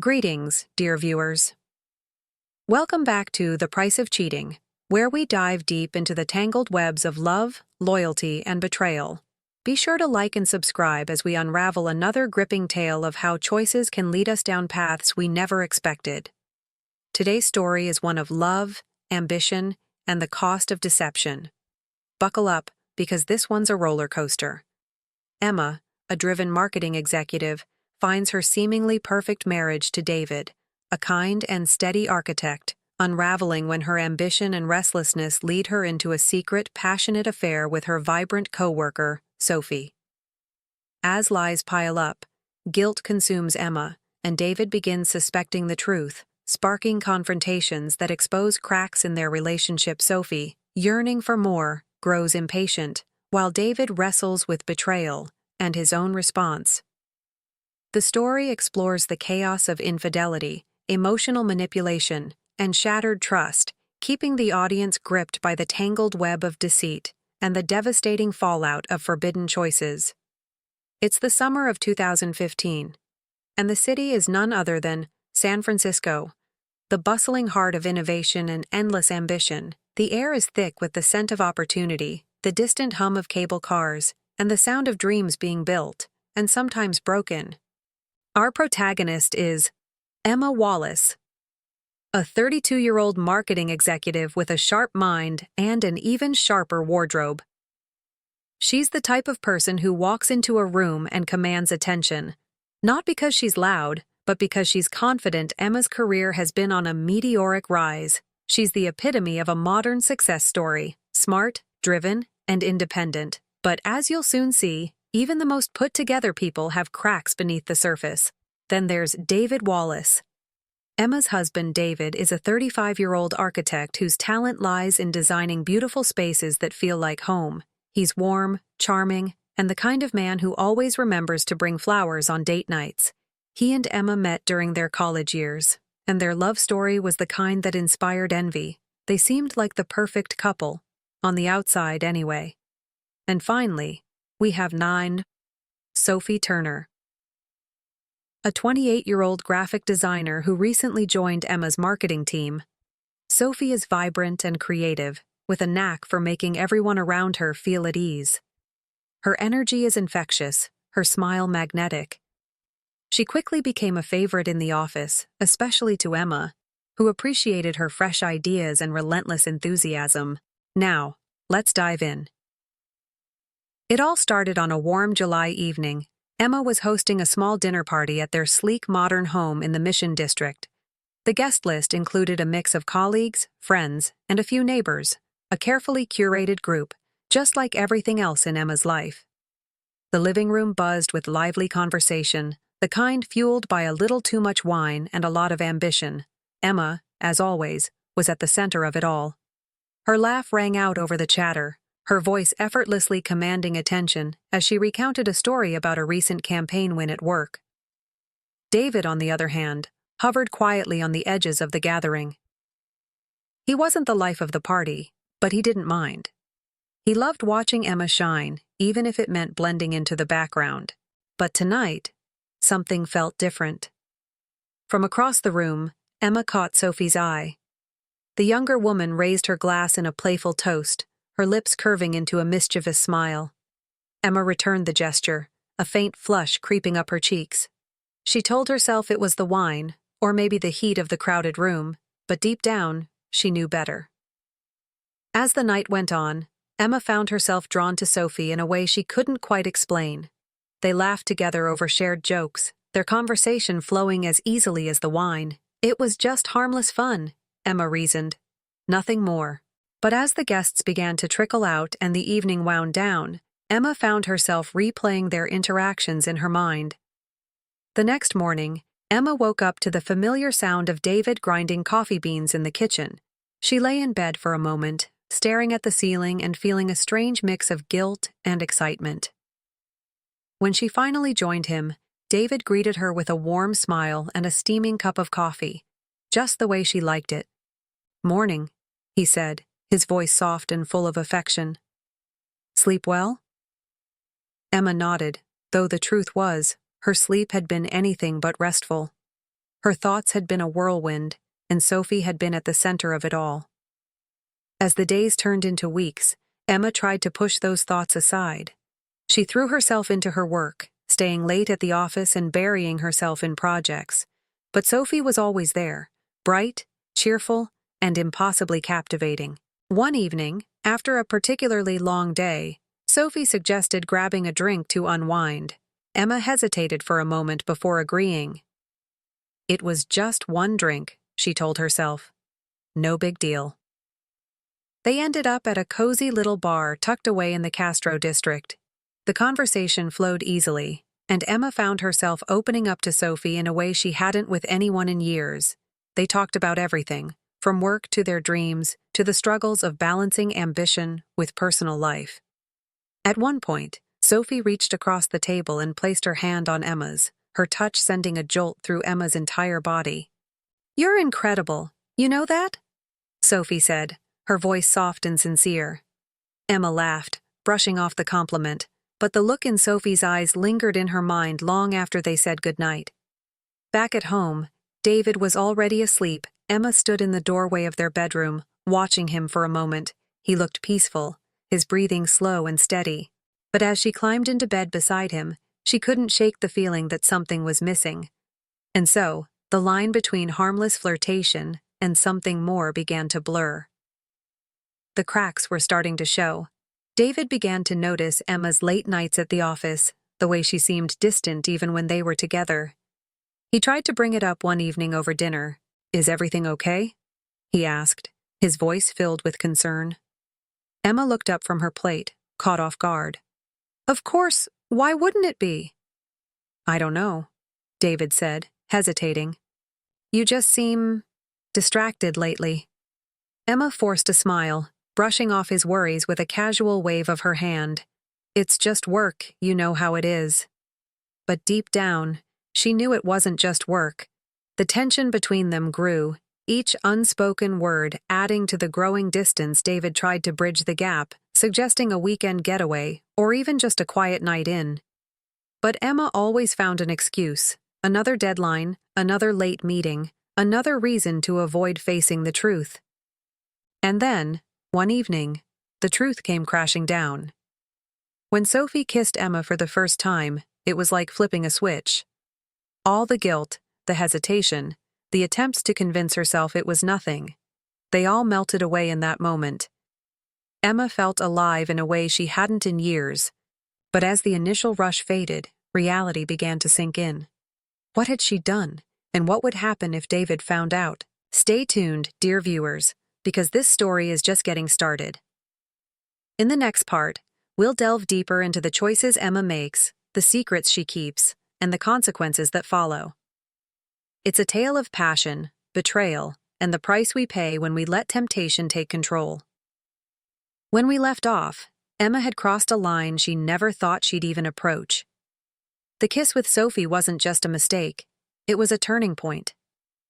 Greetings, dear viewers. Welcome back to The Price of Cheating, where we dive deep into the tangled webs of love, loyalty, and betrayal. Be sure to like and subscribe as we unravel another gripping tale of how choices can lead us down paths we never expected. Today's story is one of love, ambition, and the cost of deception. Buckle up, because this one's a roller coaster. Emma, a driven marketing executive, finds her seemingly perfect marriage to David, a kind and steady architect, unraveling when her ambition and restlessness lead her into a secret, passionate affair with her vibrant coworker, Sophie. As lies pile up, guilt consumes Emma, and David begins suspecting the truth, sparking confrontations that expose cracks in their relationship. Sophie, yearning for more, grows impatient, while David wrestles with betrayal and his own response. The story explores the chaos of infidelity, emotional manipulation, and shattered trust, keeping the audience gripped by the tangled web of deceit and the devastating fallout of forbidden choices. It's the summer of 2015, and the city is none other than San Francisco, the bustling heart of innovation and endless ambition. The air is thick with the scent of opportunity, the distant hum of cable cars, and the sound of dreams being built, and sometimes broken. Our protagonist is Emma Wallace, a 32-year-old marketing executive with a sharp mind and an even sharper wardrobe. She's the type of person who walks into a room and commands attention, not because she's loud, but because she's confident. Emma's career has been on a meteoric rise. She's the epitome of a modern success story, smart, driven, and independent. But as you'll soon see, even the most put-together people have cracks beneath the surface. Then there's David Wallace. Emma's husband, David, is a 35-year-old architect whose talent lies in designing beautiful spaces that feel like home. He's warm, charming, and the kind of man who always remembers to bring flowers on date nights. He and Emma met during their college years, and their love story was the kind that inspired envy. They seemed like the perfect couple, on the outside anyway. And finally, we have Sophie Turner, a 28-year-old graphic designer who recently joined Emma's marketing team. Sophie is vibrant and creative, with a knack for making everyone around her feel at ease. Her energy is infectious, her smile magnetic. She quickly became a favorite in the office, especially to Emma, who appreciated her fresh ideas and relentless enthusiasm. Now, let's dive in. It all started on a warm July evening. Emma was hosting a small dinner party at their sleek modern home in the Mission District. The guest list included a mix of colleagues, friends, and a few neighbors, a carefully curated group, just like everything else in Emma's life. The living room buzzed with lively conversation, the kind fueled by a little too much wine and a lot of ambition. Emma, as always, was at the center of it all. Her laugh rang out over the chatter, her voice effortlessly commanding attention as she recounted a story about a recent campaign win at work. David, on the other hand, hovered quietly on the edges of the gathering. He wasn't the life of the party, but he didn't mind. He loved watching Emma shine, even if it meant blending into the background. But tonight, something felt different. From across the room, Emma caught Sophie's eye. The younger woman raised her glass in a playful toast, her lips curving into a mischievous smile. Emma returned the gesture, a faint flush creeping up her cheeks. She told herself it was the wine, or maybe the heat of the crowded room, but deep down, she knew better. As the night went on, Emma found herself drawn to Sophie in a way she couldn't quite explain. They laughed together over shared jokes, their conversation flowing as easily as the wine. It was just harmless fun, Emma reasoned. Nothing more. But as the guests began to trickle out and the evening wound down, Emma found herself replaying their interactions in her mind. The next morning, Emma woke up to the familiar sound of David grinding coffee beans in the kitchen. She lay in bed for a moment, staring at the ceiling and feeling a strange mix of guilt and excitement. When she finally joined him, David greeted her with a warm smile and a steaming cup of coffee, just the way she liked it. "Morning," he said, his voice soft and full of affection. "Sleep well?" Emma nodded, though the truth was, her sleep had been anything but restful. Her thoughts had been a whirlwind, and Sophie had been at the center of it all. As the days turned into weeks, Emma tried to push those thoughts aside. She threw herself into her work, staying late at the office and burying herself in projects. But Sophie was always there, bright, cheerful, and impossibly captivating. One evening, after a particularly long day, Sophie suggested grabbing a drink to unwind. Emma hesitated for a moment before agreeing. It was just one drink, she told herself. No big deal. They ended up at a cozy little bar tucked away in the Castro district. The conversation flowed easily, and Emma found herself opening up to Sophie in a way she hadn't with anyone in years. They talked about everything, from work to their dreams, to the struggles of balancing ambition with personal life. At one point, Sophie reached across the table and placed her hand on Emma's, her touch sending a jolt through Emma's entire body. "You're incredible, you know that?" Sophie said, her voice soft and sincere. Emma laughed, brushing off the compliment, but the look in Sophie's eyes lingered in her mind long after they said goodnight. Back at home, David was already asleep. Emma stood in the doorway of their bedroom, watching him for a moment. He looked peaceful, his breathing slow and steady. But as she climbed into bed beside him, she couldn't shake the feeling that something was missing. And so, the line between harmless flirtation and something more began to blur. The cracks were starting to show. David began to notice Emma's late nights at the office, the way she seemed distant even when they were together. He tried to bring it up one evening over dinner. "Is everything okay?" he asked, his voice filled with concern. Emma looked up from her plate, caught off guard. "Of course, why wouldn't it be?" "I don't know," David said, hesitating. "You just seem distracted lately." Emma forced a smile, brushing off his worries with a casual wave of her hand. "It's just work, you know how it is." But deep down, she knew it wasn't just work. The tension between them grew, each unspoken word adding to the growing distance. David tried to bridge the gap, suggesting a weekend getaway, or even just a quiet night in. But Emma always found an excuse, another deadline, another late meeting, another reason to avoid facing the truth. And then, one evening, the truth came crashing down. When Sophie kissed Emma for the first time, it was like flipping a switch. All the guilt, the hesitation, the attempts to convince herself it was nothing, they all melted away in that moment. Emma felt alive in a way she hadn't in years, but as the initial rush faded, reality began to sink in. What had she done, and what would happen if David found out? Stay tuned, dear viewers, because this story is just getting started. In the next part, we'll delve deeper into the choices Emma makes, the secrets she keeps, and the consequences that follow. It's a tale of passion, betrayal, and the price we pay when we let temptation take control. When we left off, Emma had crossed a line she never thought she'd even approach. The kiss with Sophie wasn't just a mistake, it was a turning point.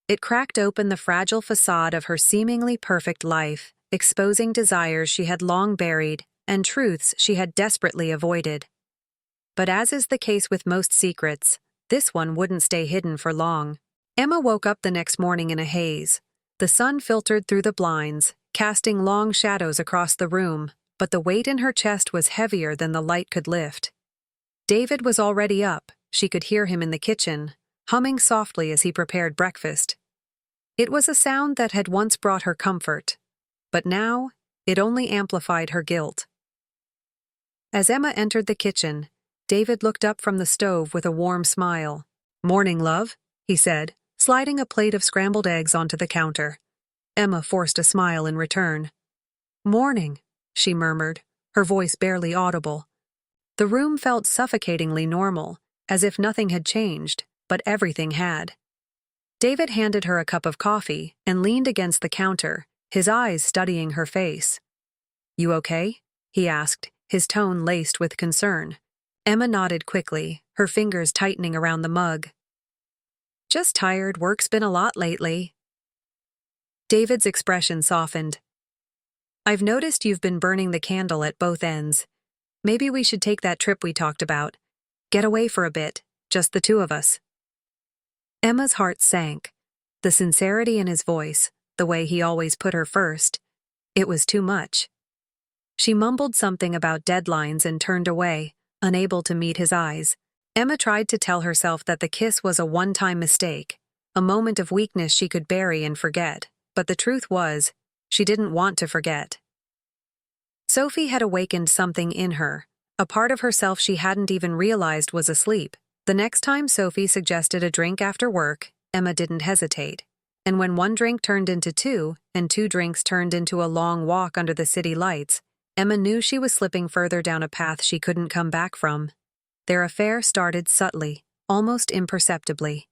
It cracked open the fragile facade of her seemingly perfect life, exposing desires she had long buried and truths she had desperately avoided. But as is the case with most secrets, this one wouldn't stay hidden for long. Emma woke up the next morning in a haze. The sun filtered through the blinds, casting long shadows across the room, but the weight in her chest was heavier than the light could lift. David was already up. She could hear him in the kitchen, humming softly as he prepared breakfast. It was a sound that had once brought her comfort, but now it only amplified her guilt. As Emma entered the kitchen, David looked up from the stove with a warm smile. "Morning, love," he said, sliding a plate of scrambled eggs onto the counter. Emma forced a smile in return. "Morning," she murmured, her voice barely audible. The room felt suffocatingly normal, as if nothing had changed, but everything had. David handed her a cup of coffee and leaned against the counter, his eyes studying her face. "You okay?" he asked, his tone laced with concern. Emma nodded quickly, her fingers tightening around the mug. "Just tired, work's been a lot lately." David's expression softened. "I've noticed you've been burning the candle at both ends. Maybe we should take that trip we talked about. Get away for a bit, just the two of us." Emma's heart sank. The sincerity in his voice, the way he always put her first, it was too much. She mumbled something about deadlines and turned away, unable to meet his eyes. Emma tried to tell herself that the kiss was a one-time mistake, a moment of weakness she could bury and forget, but the truth was, she didn't want to forget. Sophie had awakened something in her, a part of herself she hadn't even realized was asleep. The next time Sophie suggested a drink after work, Emma didn't hesitate. And when one drink turned into two, and two drinks turned into a long walk under the city lights, Emma knew she was slipping further down a path she couldn't come back from. Their affair started subtly, almost imperceptibly.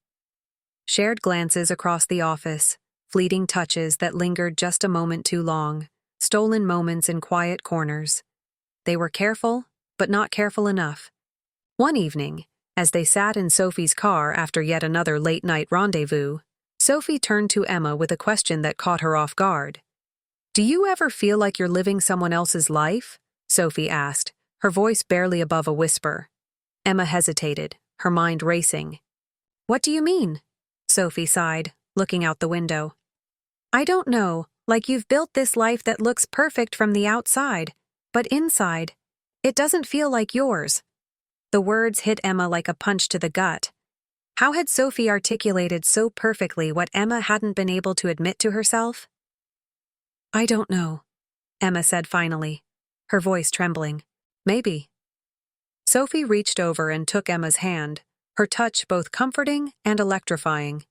Shared glances across the office, fleeting touches that lingered just a moment too long, stolen moments in quiet corners. They were careful, but not careful enough. One evening, as they sat in Sophie's car after yet another late-night rendezvous, Sophie turned to Emma with a question that caught her off guard. "Do you ever feel like you're living someone else's life?" Sophie asked, her voice barely above a whisper. Emma hesitated, her mind racing. "What do you mean?" Sophie sighed, looking out the window. "I don't know, like you've built this life that looks perfect from the outside, but inside, it doesn't feel like yours." The words hit Emma like a punch to the gut. How had Sophie articulated so perfectly what Emma hadn't been able to admit to herself? "I don't know," Emma said finally, her voice trembling. "Maybe." Sophie reached over and took Emma's hand, her touch both comforting and electrifying.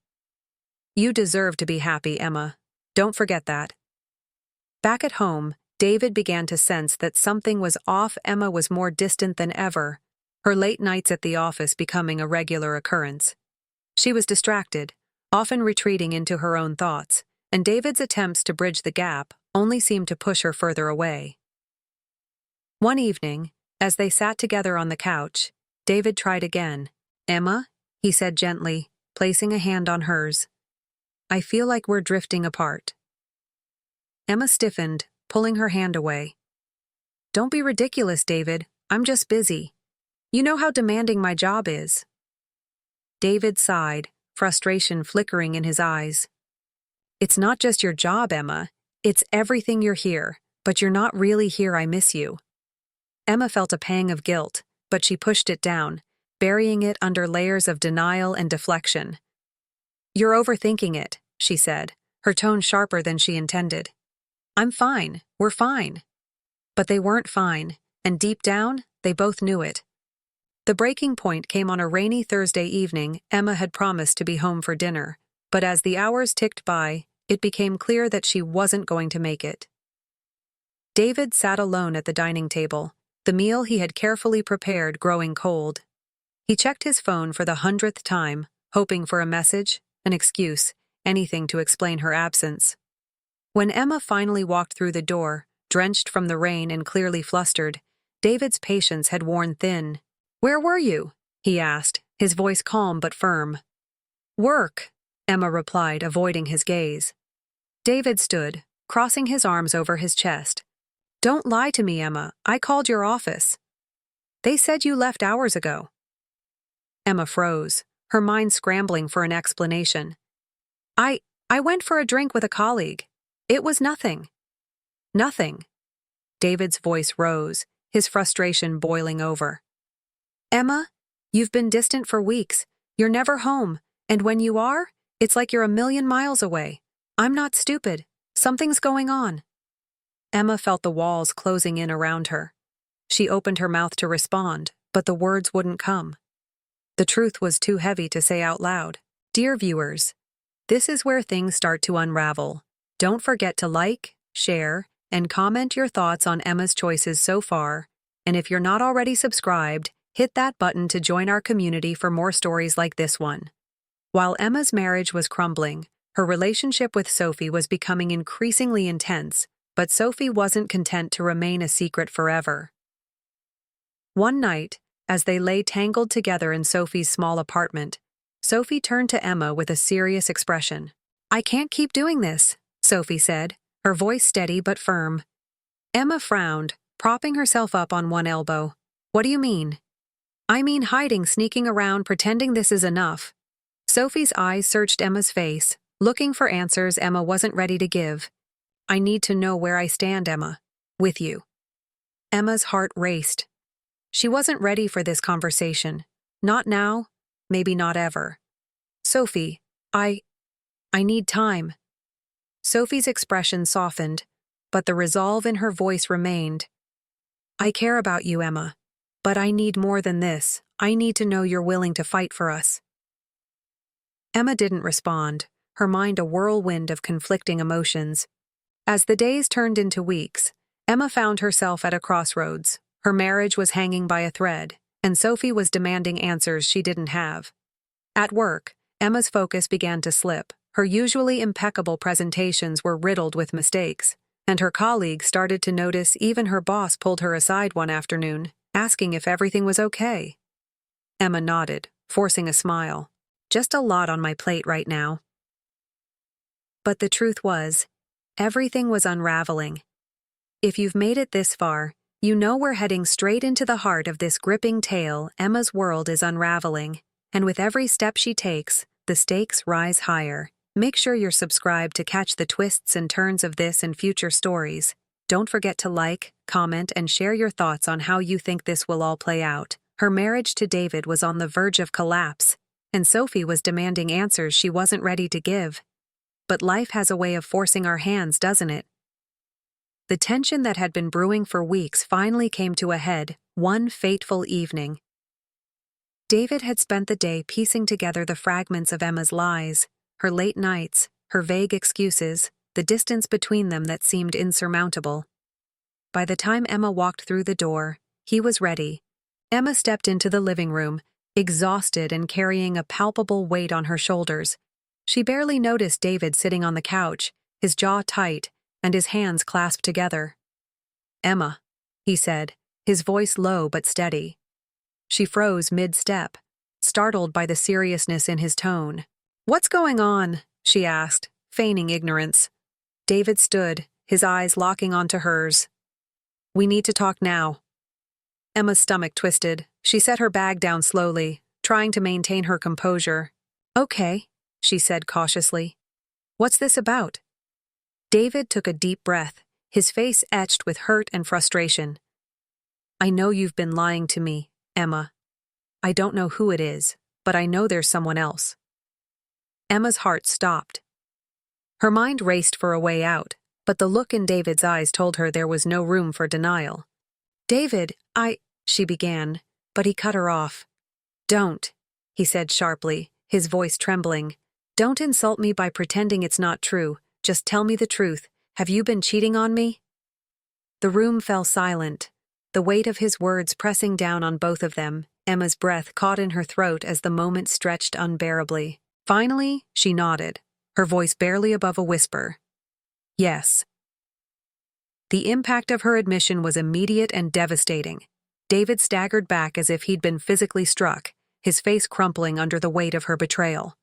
"You deserve to be happy, Emma. Don't forget that." Back at home, David began to sense that something was off. Emma was more distant than ever, her late nights at the office becoming a regular occurrence. She was distracted, often retreating into her own thoughts, and David's attempts to bridge the gap only seemed to push her further away. One evening, as they sat together on the couch, David tried again. "Emma," he said gently, placing a hand on hers. "I feel like we're drifting apart." Emma stiffened, pulling her hand away. "Don't be ridiculous, David. I'm just busy. You know how demanding my job is." David sighed, frustration flickering in his eyes. "It's not just your job, Emma. It's everything. You're here, but you're not really here. I miss you." Emma felt a pang of guilt, but she pushed it down, burying it under layers of denial and deflection. "You're overthinking it," she said, her tone sharper than she intended. "I'm fine. We're fine." But they weren't fine, and deep down, they both knew it. The breaking point came on a rainy Thursday evening. Emma had promised to be home for dinner, but as the hours ticked by, it became clear that she wasn't going to make it. David sat alone at the dining table, the meal he had carefully prepared growing cold. He checked his phone for the 100th time, hoping for a message, an excuse, anything to explain her absence. When Emma finally walked through the door, drenched from the rain and clearly flustered, David's patience had worn thin. "Where were you?" he asked, his voice calm but firm. "Work," Emma replied, avoiding his gaze. David stood, crossing his arms over his chest. "Don't lie to me, Emma. I called your office. They said you left hours ago." Emma froze, her mind scrambling for an explanation. I went for a drink with a colleague. It was nothing." "Nothing." David's voice rose, his frustration boiling over. "Emma, you've been distant for weeks. You're never home, and when you are, it's like you're a million miles away. I'm not stupid. Something's going on." Emma felt the walls closing in around her. She opened her mouth to respond, but the words wouldn't come. The truth was too heavy to say out loud. Dear viewers, this is where things start to unravel. Don't forget to like, share, and comment your thoughts on Emma's choices so far, and if you're not already subscribed, hit that button to join our community for more stories like this one. While Emma's marriage was crumbling, her relationship with Sophie was becoming increasingly intense, but Sophie wasn't content to remain a secret forever. One night, as they lay tangled together in Sophie's small apartment, Sophie turned to Emma with a serious expression. "I can't keep doing this," Sophie said, her voice steady but firm. Emma frowned, propping herself up on one elbow. "What do you mean?" "I mean hiding, sneaking around, pretending this is enough." Sophie's eyes searched Emma's face, looking for answers Emma wasn't ready to give. I need to know where I stand, Emma. With you. Emma's heart raced. She wasn't ready for this conversation. Not now, maybe not ever. Sophie, I need time. Sophie's expression softened, but the resolve in her voice remained. I care about you, Emma, but I need more than this. I need to know you're willing to fight for us. Emma didn't respond, her mind a whirlwind of conflicting emotions. As the days turned into weeks, Emma found herself at a crossroads. Her marriage was hanging by a thread, and Sophie was demanding answers she didn't have. At work, Emma's focus began to slip. Her usually impeccable presentations were riddled with mistakes, and her colleagues started to notice. Even her boss pulled her aside one afternoon, asking if everything was okay. Emma nodded, forcing a smile. Just a lot on my plate right now. But the truth was, everything was unraveling. If you've made it this far, you know we're heading straight into the heart of this gripping tale. Emma's world is unraveling, and with every step she takes, the stakes rise higher. Make sure you're subscribed to catch the twists and turns of this and future stories. Don't forget to like, comment, and share your thoughts on how you think this will all play out. Her marriage to David was on the verge of collapse, and Sophie was demanding answers she wasn't ready to give. But life has a way of forcing our hands, doesn't it? The tension that had been brewing for weeks finally came to a head, one fateful evening. David had spent the day piecing together the fragments of Emma's lies, her late nights, her vague excuses, the distance between them that seemed insurmountable. By the time Emma walked through the door, he was ready. Emma stepped into the living room, exhausted and carrying a palpable weight on her shoulders. She barely noticed David sitting on the couch, his jaw tight, and his hands clasped together. Emma, he said, his voice low but steady. She froze mid-step, startled by the seriousness in his tone. What's going on? She asked, feigning ignorance. David stood, his eyes locking onto hers. We need to talk now. Emma's stomach twisted. She set her bag down slowly, trying to maintain her composure. Okay, she said cautiously. What's this about? David took a deep breath, his face etched with hurt and frustration. I know you've been lying to me, Emma. I don't know who it is, but I know there's someone else. Emma's heart stopped. Her mind raced for a way out, but the look in David's eyes told her there was no room for denial. David, she began, but he cut her off. Don't, he said sharply, his voice trembling. Don't insult me by pretending it's not true. Just tell me the truth. Have you been cheating on me? The room fell silent, the weight of his words pressing down on both of them. Emma's breath caught in her throat as the moment stretched unbearably. Finally, she nodded, her voice barely above a whisper. Yes. The impact of her admission was immediate and devastating. David staggered back as if he'd been physically struck, his face crumpling under the weight of her betrayal.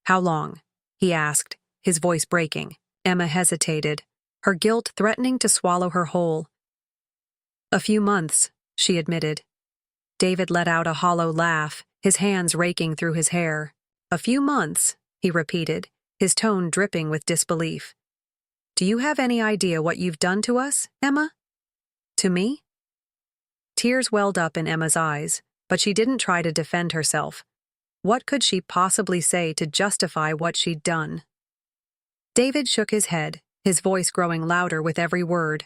How long? He asked, his voice breaking. Emma hesitated, her guilt threatening to swallow her whole. A few months, she admitted. David let out a hollow laugh, his hands raking through his hair. A few months, he repeated, his tone dripping with disbelief. Do you have any idea what you've done to us, Emma? To me? Tears welled up in Emma's eyes, but she didn't try to defend herself. What could she possibly say to justify what she'd done? David shook his head, his voice growing louder with every word.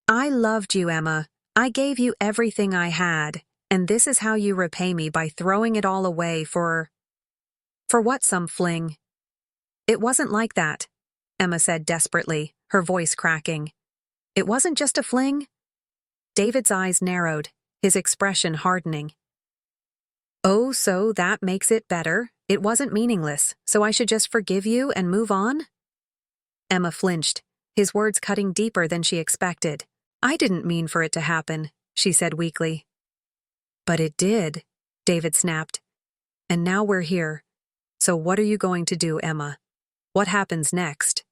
I loved you, Emma. I gave you everything I had, and this is how you repay me by throwing it all away for what, some fling? It wasn't like that, Emma said desperately, her voice cracking. It wasn't just a fling? David's eyes narrowed, his expression hardening. Oh, so that makes it better. It wasn't meaningless, so I should just forgive you and move on? Emma flinched, his words cutting deeper than she expected. I didn't mean for it to happen, she said weakly. But it did, David snapped. And now we're here. So what are you going to do, Emma? What happens next?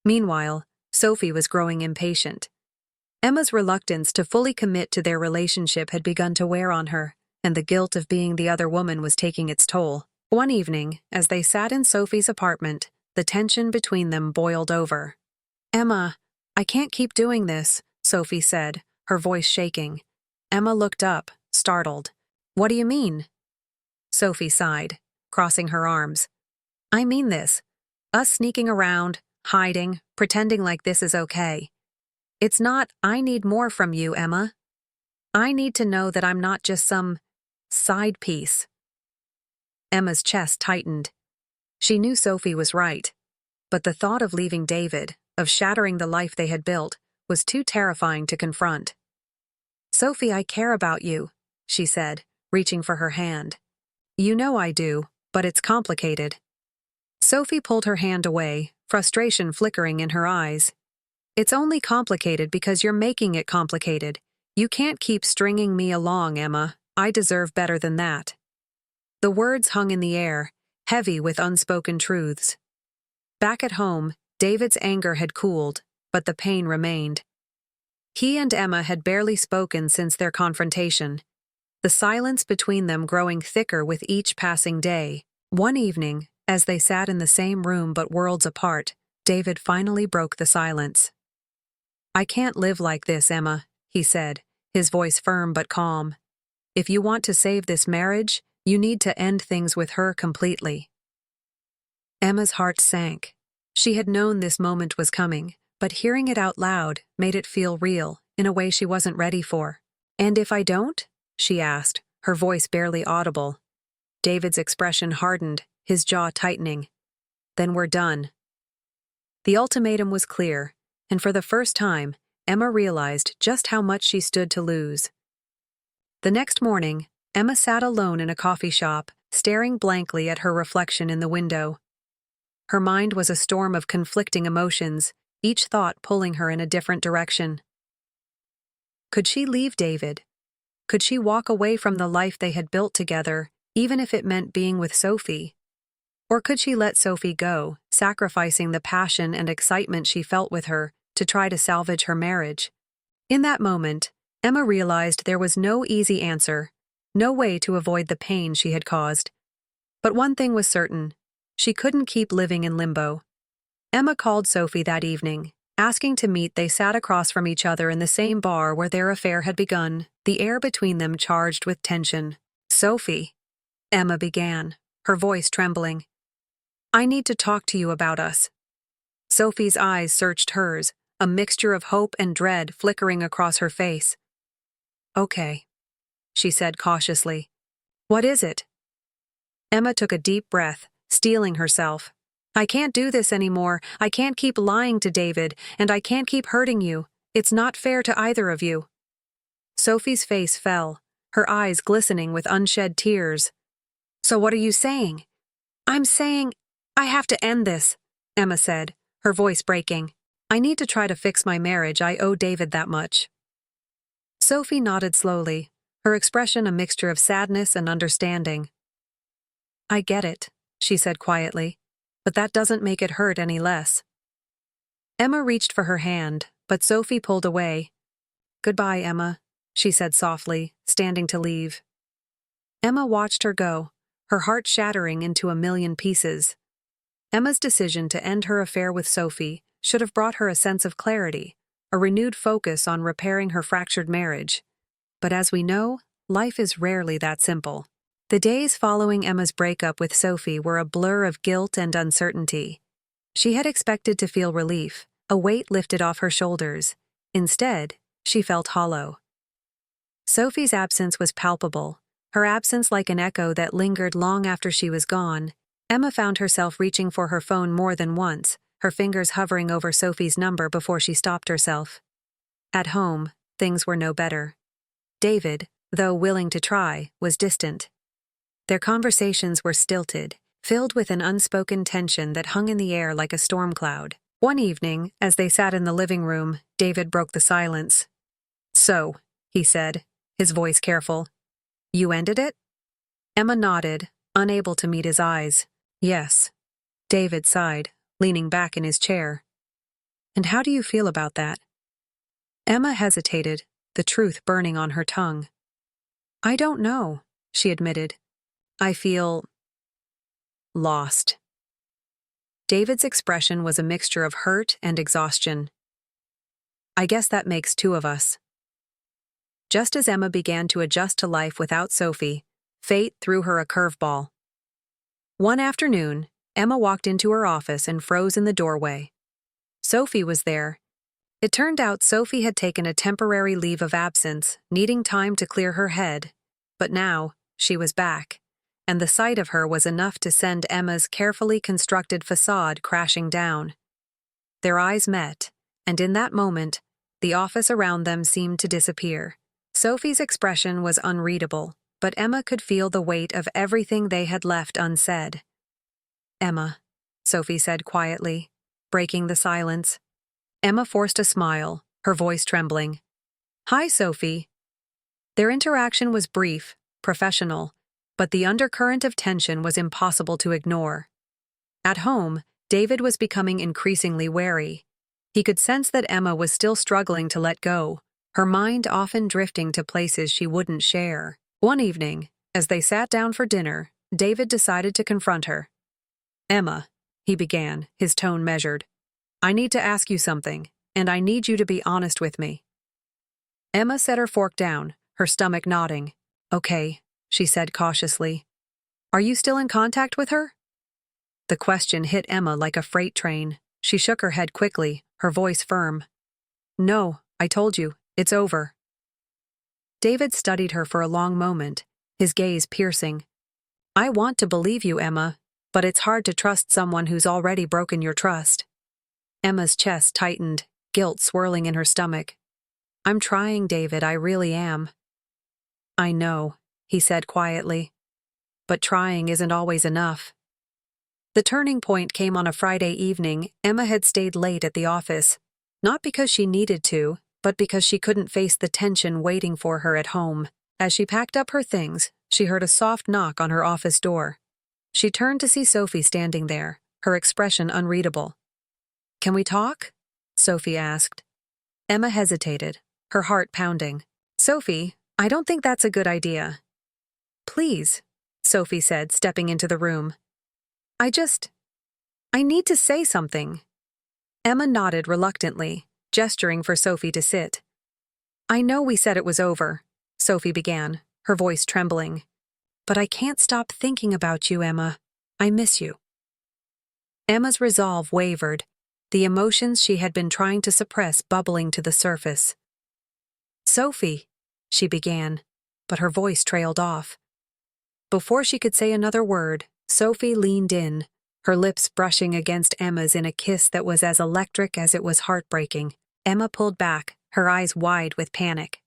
Meanwhile, Sophie was growing impatient. Emma's reluctance to fully commit to their relationship had begun to wear on her, and the guilt of being the other woman was taking its toll. One evening, as they sat in Sophie's apartment, the tension between them boiled over. "Emma, I can't keep doing this," Sophie said, her voice shaking. Emma looked up, startled. "What do you mean?" Sophie sighed, crossing her arms. "I mean this. Us sneaking around, hiding, pretending like this is okay. It's not, I need more from you, Emma. I need to know that I'm not just some side piece." Emma's chest tightened. She knew Sophie was right, but the thought of leaving David, of shattering the life they had built, was too terrifying to confront. "Sophie, I care about you," she said, reaching for her hand. "You know I do, but it's complicated." Sophie pulled her hand away, frustration flickering in her eyes. "It's only complicated because you're making it complicated. You can't keep stringing me along, Emma. I deserve better than that." The words hung in the air, heavy with unspoken truths. Back at home, David's anger had cooled, but the pain remained. He and Emma had barely spoken since their confrontation, the silence between them growing thicker with each passing day. One evening, as they sat in the same room but worlds apart, David finally broke the silence. "I can't live like this, Emma," he said, his voice firm but calm. "If you want to save this marriage, you need to end things with her completely." Emma's heart sank. She had known this moment was coming, but hearing it out loud made it feel real, in a way she wasn't ready for. "And if I don't?" she asked, her voice barely audible. David's expression hardened, his jaw tightening. "Then we're done." The ultimatum was clear, and for the first time, Emma realized just how much she stood to lose. The next morning, Emma sat alone in a coffee shop, staring blankly at her reflection in the window. Her mind was a storm of conflicting emotions, each thought pulling her in a different direction. Could she leave David? Could she walk away from the life they had built together, even if it meant being with Sophie? Or could she let Sophie go, sacrificing the passion and excitement she felt with her, to try to salvage her marriage? In that moment, Emma realized there was no easy answer, no way to avoid the pain she had caused. But one thing was certain: she couldn't keep living in limbo. Emma called Sophie that evening. Asking to meet, they sat across from each other in the same bar where their affair had begun, the air between them charged with tension. "Sophie," Emma began, her voice trembling. "I need to talk to you about us." Sophie's eyes searched hers, a mixture of hope and dread flickering across her face. "Okay," she said cautiously. "What is it?" Emma took a deep breath, steeling herself. "I can't do this anymore. I can't keep lying to David, and I can't keep hurting you. It's not fair to either of you." Sophie's face fell, her eyes glistening with unshed tears. "So what are you saying?" "I'm saying I have to end this," Emma said, her voice breaking. "I need to try to fix my marriage. I owe David that much." Sophie nodded slowly, her expression a mixture of sadness and understanding. "I get it," she said quietly, "but that doesn't make it hurt any less." Emma reached for her hand, but Sophie pulled away. "Goodbye, Emma," she said softly, standing to leave. Emma watched her go, her heart shattering into a million pieces. Emma's decision to end her affair with Sophie should have brought her a sense of clarity, a renewed focus on repairing her fractured marriage. But as we know, life is rarely that simple. The days following Emma's breakup with Sophie were a blur of guilt and uncertainty. She had expected to feel relief, a weight lifted off her shoulders. Instead, she felt hollow. Sophie's absence was palpable, her absence like an echo that lingered long after she was gone. Emma found herself reaching for her phone more than once, her fingers hovering over Sophie's number before she stopped herself. At home, things were no better. David, though willing to try, was distant. Their conversations were stilted, filled with an unspoken tension that hung in the air like a storm cloud. One evening, as they sat in the living room, David broke the silence. "So," he said, his voice careful, "you ended it?" Emma nodded, unable to meet his eyes. "Yes." David sighed, leaning back in his chair. "And how do you feel about that?" Emma hesitated, the truth burning on her tongue. "I don't know," she admitted. I feel lost. David's expression was a mixture of hurt and exhaustion. I guess that makes two of us. Just as Emma began to adjust to life without Sophie, fate threw her a curveball. One afternoon, Emma walked into her office and froze in the doorway. Sophie was there. It turned out Sophie had taken a temporary leave of absence, needing time to clear her head. But now, she was back, and the sight of her was enough to send Emma's carefully constructed facade crashing down. Their eyes met, and in that moment, the office around them seemed to disappear. Sophie's expression was unreadable, but Emma could feel the weight of everything they had left unsaid. Emma, Sophie said quietly, breaking the silence. Emma forced a smile, her voice trembling. Hi, Sophie. Their interaction was brief, professional, but the undercurrent of tension was impossible to ignore. At home, David was becoming increasingly wary. He could sense that Emma was still struggling to let go, her mind often drifting to places she wouldn't share. One evening, as they sat down for dinner, David decided to confront her. Emma, he began, his tone measured. I need to ask you something, and I need you to be honest with me. Emma set her fork down, her stomach nodding. Okay, she said cautiously. Are you still in contact with her? The question hit Emma like a freight train. She shook her head quickly, her voice firm. No, I told you, it's over. David studied her for a long moment, his gaze piercing. I want to believe you, Emma, but it's hard to trust someone who's already broken your trust. Emma's chest tightened, guilt swirling in her stomach. I'm trying, David, I really am. I know, he said quietly. But trying isn't always enough. The turning point came on a Friday evening. Emma had stayed late at the office, not because she needed to, but because she couldn't face the tension waiting for her at home. As she packed up her things, she heard a soft knock on her office door. She turned to see Sophie standing there, her expression unreadable. Can we talk? Sophie asked. Emma hesitated, her heart pounding. Sophie, I don't think that's a good idea. Please, Sophie said, stepping into the room. I need to say something. Emma nodded reluctantly, gesturing for Sophie to sit. I know we said it was over, Sophie began, her voice trembling. But I can't stop thinking about you, Emma. I miss you. Emma's resolve wavered, the emotions she had been trying to suppress bubbling to the surface. Sophie, she began, but her voice trailed off. Before she could say another word, Sophie leaned in, her lips brushing against Emma's in a kiss that was as electric as it was heartbreaking. Emma pulled back, her eyes wide with panic.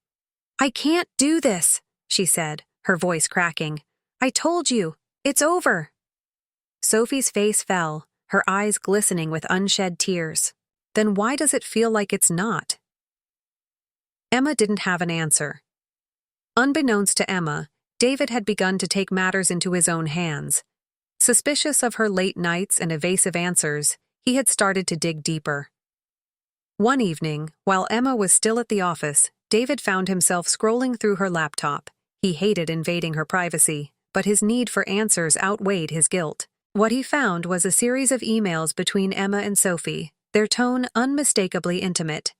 I can't do this, she said, her voice cracking. I told you, it's over. Sophie's face fell, her eyes glistening with unshed tears. Then why does it feel like it's not? Emma didn't have an answer. Unbeknownst to Emma, David had begun to take matters into his own hands. Suspicious of her late nights and evasive answers, he had started to dig deeper. One evening, while Emma was still at the office, David found himself scrolling through her laptop. He hated invading her privacy, but his need for answers outweighed his guilt. What he found was a series of emails between Emma and Sophie, their tone unmistakably intimate.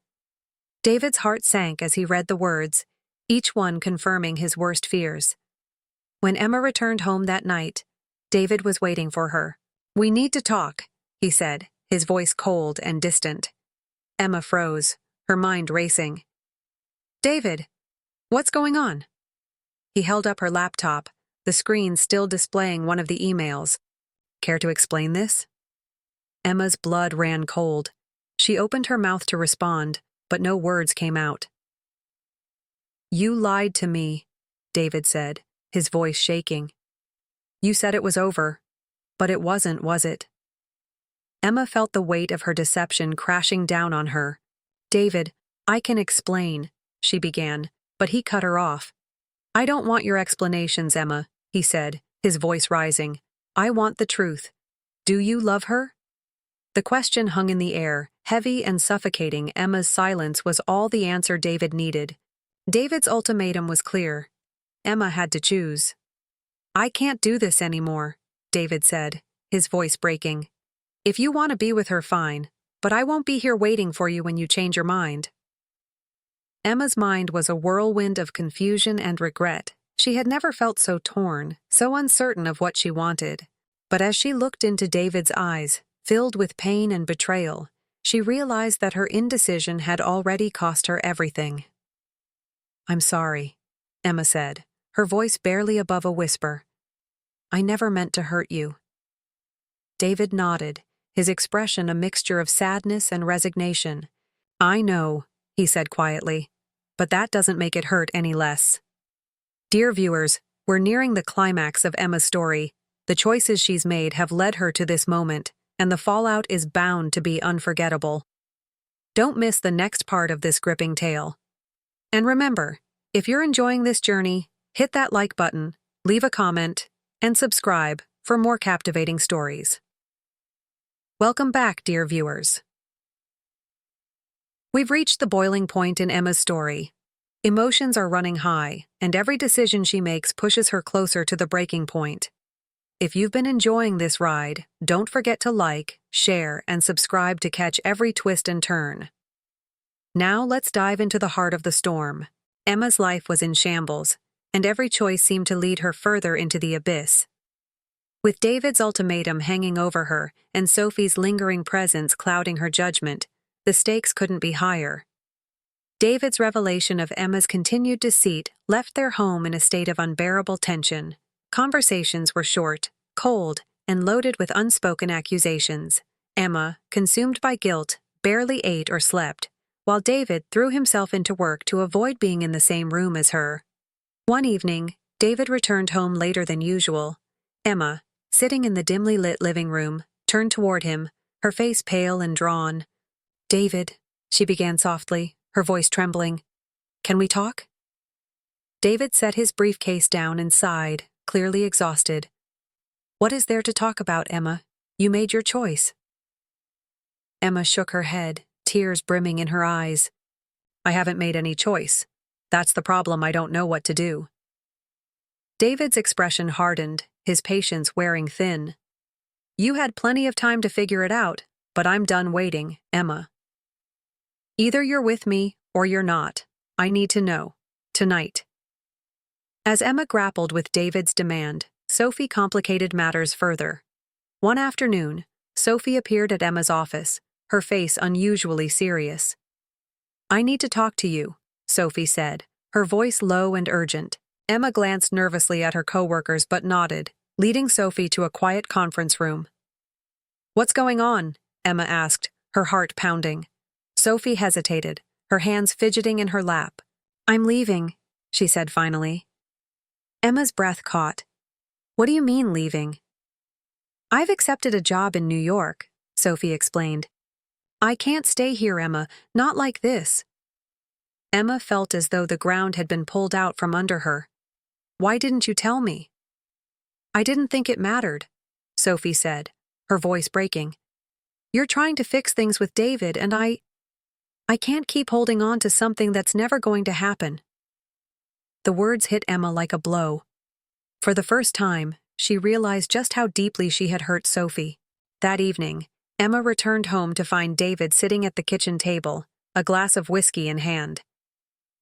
David's heart sank as he read the words, each one confirming his worst fears. When Emma returned home that night, David was waiting for her. We need to talk, he said, his voice cold and distant. Emma froze, her mind racing. David, what's going on? He held up her laptop, the screen still displaying one of the emails. Care to explain this? Emma's blood ran cold. She opened her mouth to respond, but no words came out. You lied to me, David said, his voice shaking. You said it was over, but it wasn't, was it? Emma felt the weight of her deception crashing down on her. David, I can explain, she began, but he cut her off. I don't want your explanations, Emma, he said, his voice rising. I want the truth. Do you love her? The question hung in the air, heavy and suffocating. Emma's silence was all the answer David needed. David's ultimatum was clear. Emma had to choose. I can't do this anymore, David said, his voice breaking. If you want to be with her, fine, but I won't be here waiting for you when you change your mind. Emma's mind was a whirlwind of confusion and regret. She had never felt so torn, so uncertain of what she wanted. But as she looked into David's eyes, filled with pain and betrayal, she realized that her indecision had already cost her everything. I'm sorry, Emma said, her voice barely above a whisper. I never meant to hurt you. David nodded, his expression a mixture of sadness and resignation. I know, he said quietly, but that doesn't make it hurt any less. Dear viewers, we're nearing the climax of Emma's story. The choices she's made have led her to this moment, and the fallout is bound to be unforgettable. Don't miss the next part of this gripping tale. And remember, if you're enjoying this journey, hit that like button, leave a comment, and subscribe for more captivating stories. Welcome back, dear viewers. We've reached the boiling point in Emma's story. Emotions are running high, and every decision she makes pushes her closer to the breaking point. If you've been enjoying this ride, don't forget to like, share, and subscribe to catch every twist and turn. Now let's dive into the heart of the storm. Emma's life was in shambles, and every choice seemed to lead her further into the abyss. With David's ultimatum hanging over her and Sophie's lingering presence clouding her judgment, the stakes couldn't be higher. David's revelation of Emma's continued deceit left their home in a state of unbearable tension. Conversations were short, cold, and loaded with unspoken accusations. Emma, consumed by guilt, barely ate or slept, while David threw himself into work to avoid being in the same room as her. One evening, David returned home later than usual. Emma, sitting in the dimly lit living room, turned toward him, her face pale and drawn. David, she began softly, her voice trembling. Can we talk? David set his briefcase down and sighed, clearly exhausted. What is there to talk about, Emma? You made your choice. Emma shook her head, tears brimming in her eyes. I haven't made any choice. That's the problem, I don't know what to do. David's expression hardened, his patience wearing thin. You had plenty of time to figure it out, but I'm done waiting, Emma. Either you're with me or you're not. I need to know. Tonight. As Emma grappled with David's demand, Sophie complicated matters further. One afternoon, Sophie appeared at Emma's office, her face unusually serious. I need to talk to you, Sophie said, her voice low and urgent. Emma glanced nervously at her coworkers but nodded, leading Sophie to a quiet conference room. What's going on? Emma asked, her heart pounding. Sophie hesitated, her hands fidgeting in her lap. I'm leaving, she said finally. Emma's breath caught. What do you mean leaving? I've accepted a job in New York, Sophie explained. I can't stay here, Emma, not like this. Emma felt as though the ground had been pulled out from under her. Why didn't you tell me? I didn't think it mattered, Sophie said, her voice breaking. You're trying to fix things with David and I can't keep holding on to something that's never going to happen. The words hit Emma like a blow. For the first time, she realized just how deeply she had hurt Sophie. That evening, Emma returned home to find David sitting at the kitchen table, a glass of whiskey in hand.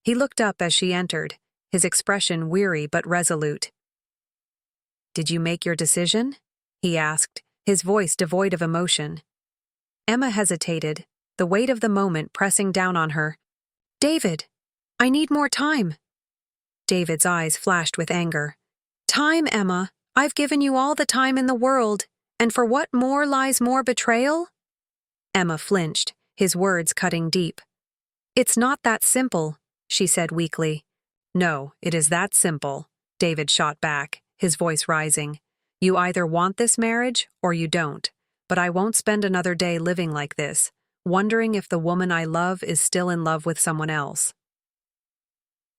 He looked up as she entered, his expression weary but resolute. Did you make your decision? He asked, his voice devoid of emotion. Emma hesitated, the weight of the moment pressing down on her. David, I need more time. David's eyes flashed with anger. Time, Emma. I've given you all the time in the world, and for what more lies more betrayal? Emma flinched, his words cutting deep. It's not that simple, she said weakly. No, it is that simple, David shot back, his voice rising. You either want this marriage or you don't, but I won't spend another day living like this, wondering if the woman I love is still in love with someone else.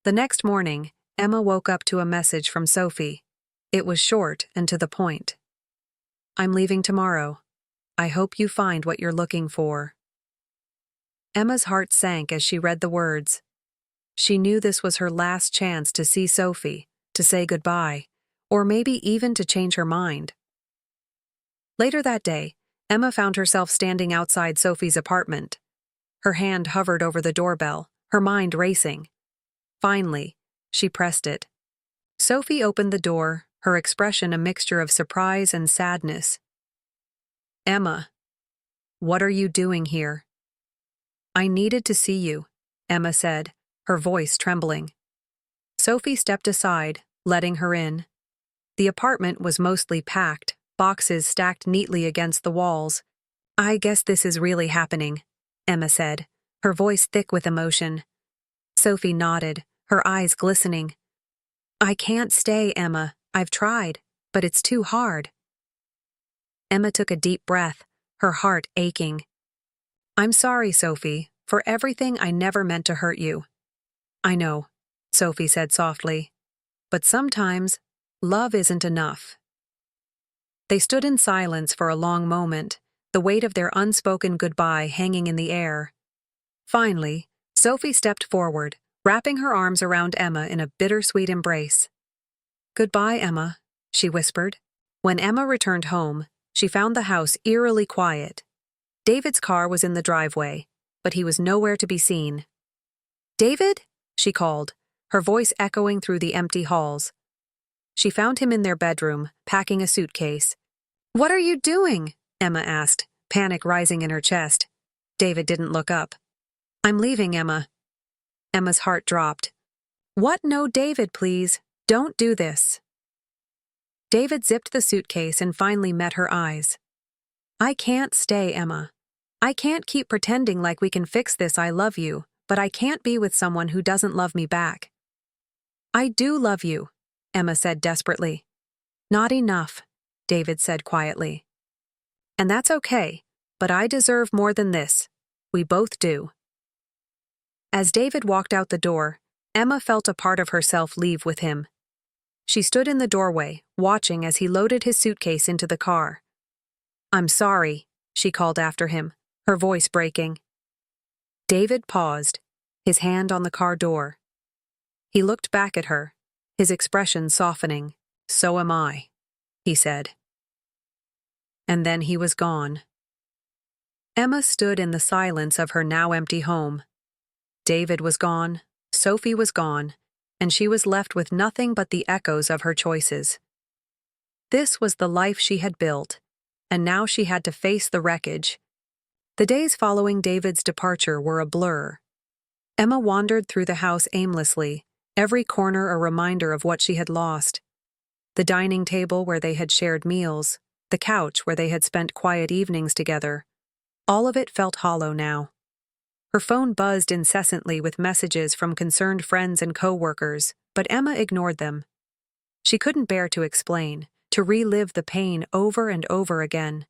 The next morning, Emma woke up to a message from Sophie. It was short and to the point. I'm leaving tomorrow. I hope you find what you're looking for. Emma's heart sank as she read the words. She knew this was her last chance to see Sophie, to say goodbye, or maybe even to change her mind. Later that day, Emma found herself standing outside Sophie's apartment. Her hand hovered over the doorbell, her mind racing. Finally, she pressed it. Sophie opened the door, her expression a mixture of surprise and sadness. "Emma, what are you doing here?" "I needed to see you," Emma said, her voice trembling. Sophie stepped aside, letting her in. The apartment was mostly packed, boxes stacked neatly against the walls. "I guess this is really happening," Emma said, her voice thick with emotion. Sophie nodded, her eyes glistening. "I can't stay, Emma. I've tried, but it's too hard." Emma took a deep breath, her heart aching. "I'm sorry, Sophie, for everything. I never meant to hurt you." "I know," Sophie said softly. "But sometimes, love isn't enough." They stood in silence for a long moment, the weight of their unspoken goodbye hanging in the air. Finally, Sophie stepped forward, wrapping her arms around Emma in a bittersweet embrace. "Goodbye, Emma," she whispered. When Emma returned home, she found the house eerily quiet. David's car was in the driveway, but he was nowhere to be seen. "David?" she called, her voice echoing through the empty halls. She found him in their bedroom, packing a suitcase. "What are you doing?" Emma asked, panic rising in her chest. David didn't look up. "I'm leaving, Emma." Emma's heart dropped. "What? No, David, please. Don't do this." David zipped the suitcase and finally met her eyes. "I can't stay, Emma. I can't keep pretending like we can fix this. I love you, but I can't be with someone who doesn't love me back." "I do love you," Emma said desperately. "Not enough," David said quietly. "And that's okay, but I deserve more than this. We both do." As David walked out the door, Emma felt a part of herself leave with him. She stood in the doorway, watching as he loaded his suitcase into the car. "I'm sorry," she called after him, her voice breaking. David paused, his hand on the car door. He looked back at her, his expression softening. "So am I," he said. And then he was gone. Emma stood in the silence of her now empty home. David was gone, Sophie was gone, and she was left with nothing but the echoes of her choices. This was the life she had built, and now she had to face the wreckage. The days following David's departure were a blur. Emma wandered through the house aimlessly, every corner a reminder of what she had lost. The dining table where they had shared meals, the couch where they had spent quiet evenings together. All of it felt hollow now. Her phone buzzed incessantly with messages from concerned friends and coworkers, but Emma ignored them. She couldn't bear to explain, to relive the pain over and over again.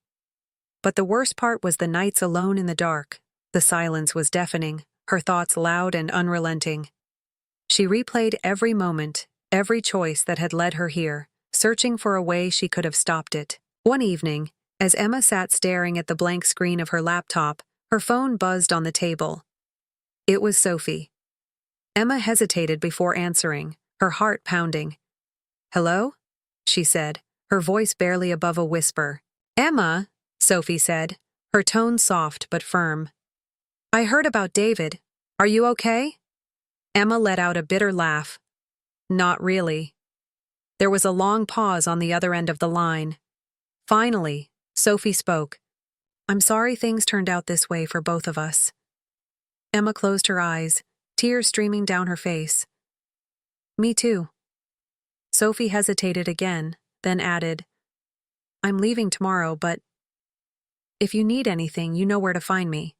But the worst part was the nights alone in the dark. The silence was deafening, her thoughts loud and unrelenting. She replayed every moment, every choice that had led her here, searching for a way she could have stopped it. One evening, as Emma sat staring at the blank screen of her laptop, her phone buzzed on the table. It was Sophie. Emma hesitated before answering, her heart pounding. "Hello?" she said, her voice barely above a whisper. "Emma," Sophie said, her tone soft but firm. "I heard about David. Are you okay?" Emma let out a bitter laugh. "Not really." There was a long pause on the other end of the line. Finally, Sophie spoke. "I'm sorry things turned out this way for both of us." Emma closed her eyes, tears streaming down her face. "Me too." Sophie hesitated again, then added, "I'm leaving tomorrow, but if you need anything, you know where to find me."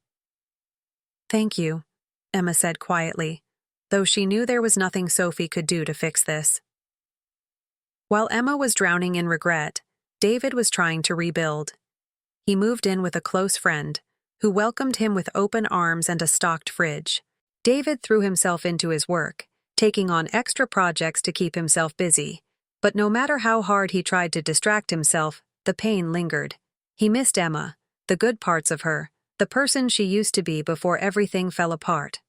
"Thank you," Emma said quietly, though she knew there was nothing Sophie could do to fix this. While Emma was drowning in regret, David was trying to rebuild. He moved in with a close friend, who welcomed him with open arms and a stocked fridge. David threw himself into his work, taking on extra projects to keep himself busy. But no matter how hard he tried to distract himself, the pain lingered. He missed Emma, the good parts of her, the person she used to be before everything fell apart.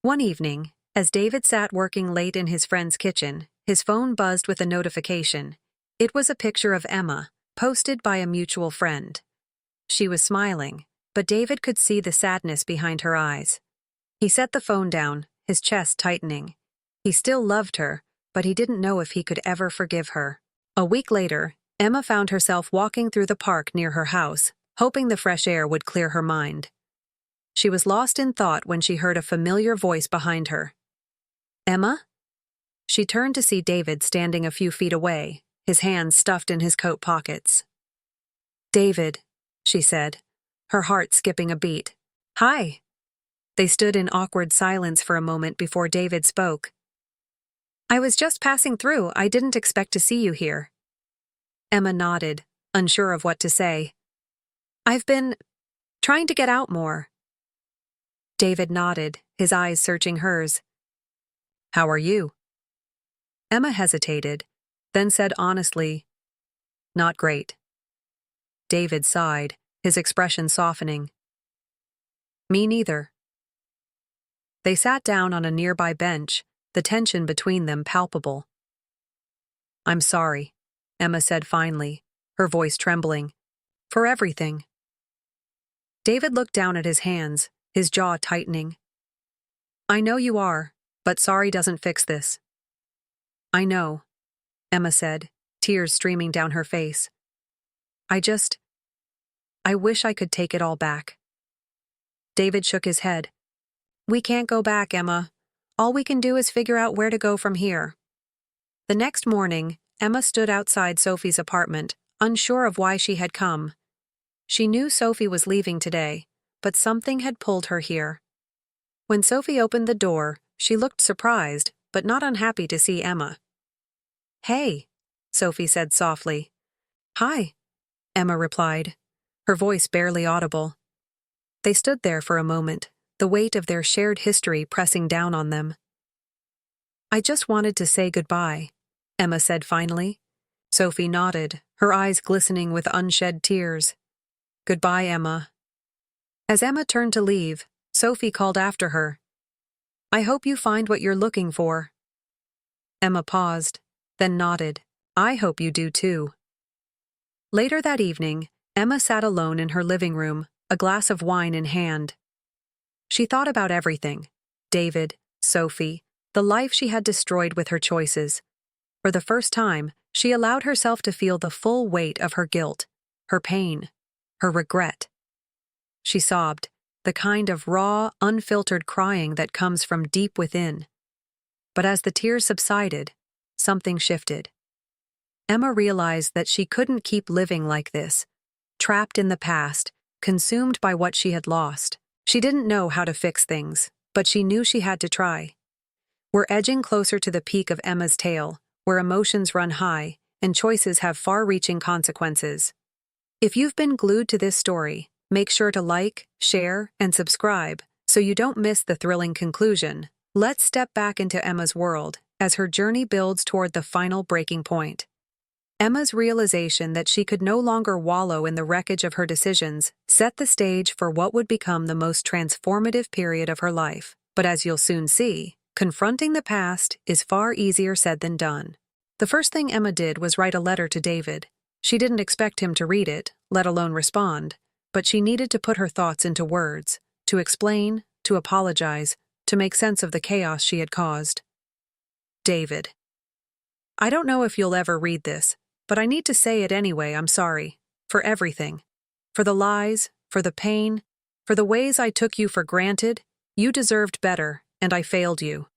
One evening, as David sat working late in his friend's kitchen, his phone buzzed with a notification. It was a picture of Emma, posted by a mutual friend. She was smiling, but David could see the sadness behind her eyes. He set the phone down, his chest tightening. He still loved her, but he didn't know if he could ever forgive her. A week later, Emma found herself walking through the park near her house, hoping the fresh air would clear her mind. She was lost in thought when she heard a familiar voice behind her. "Emma?" She turned to see David standing a few feet away, his hands stuffed in his coat pockets. "David," she said, her heart skipping a beat. "Hi." They stood in awkward silence for a moment before David spoke. "I was just passing through. I didn't expect to see you here." Emma nodded, unsure of what to say. "I've been trying to get out more." David nodded, his eyes searching hers. "How are you?" Emma hesitated, then said honestly, "Not great." David sighed, his expression softening. "Me neither." They sat down on a nearby bench, the tension between them palpable. "I'm sorry," Emma said finally, her voice trembling. "For everything." David looked down at his hands, his jaw tightening. "I know you are, but sorry doesn't fix this." "I know," Emma said, tears streaming down her face. I wish I could take it all back." David shook his head. "We can't go back, Emma. All we can do is figure out where to go from here." The next morning, Emma stood outside Sophie's apartment, unsure of why she had come. She knew Sophie was leaving today, but something had pulled her here. When Sophie opened the door, she looked surprised, but not unhappy to see Emma. "Hey," Sophie said softly. "Hi," Emma replied, her voice barely audible. They stood there for a moment, the weight of their shared history pressing down on them. "I just wanted to say goodbye," Emma said finally. Sophie nodded, her eyes glistening with unshed tears. "Goodbye, Emma." As Emma turned to leave, Sophie called after her. "I hope you find what you're looking for." Emma paused, then nodded. "I hope you do too." Later that evening, Emma sat alone in her living room, a glass of wine in hand. She thought about everything: David, Sophie, the life she had destroyed with her choices. For the first time, she allowed herself to feel the full weight of her guilt, her pain, her regret. She sobbed, the kind of raw, unfiltered crying that comes from deep within. But as the tears subsided, something shifted. Emma realized that she couldn't keep living like this, trapped in the past, consumed by what she had lost. She didn't know how to fix things, but she knew she had to try. We're edging closer to the peak of Emma's tale, where emotions run high and choices have far-reaching consequences. If you've been glued to this story, make sure to like, share, and subscribe so you don't miss the thrilling conclusion. Let's step back into Emma's world as her journey builds toward the final breaking point. Emma's realization that she could no longer wallow in the wreckage of her decisions set the stage for what would become the most transformative period of her life. But as you'll soon see, confronting the past is far easier said than done. The first thing Emma did was write a letter to David. She didn't expect him to read it, let alone respond, but she needed to put her thoughts into words, to explain, to apologize, to make sense of the chaos she had caused. David. I don't know if you'll ever read this, but I need to say it anyway. I'm sorry. For everything. For the lies, for the pain, for the ways I took you for granted. You deserved better, and I failed you.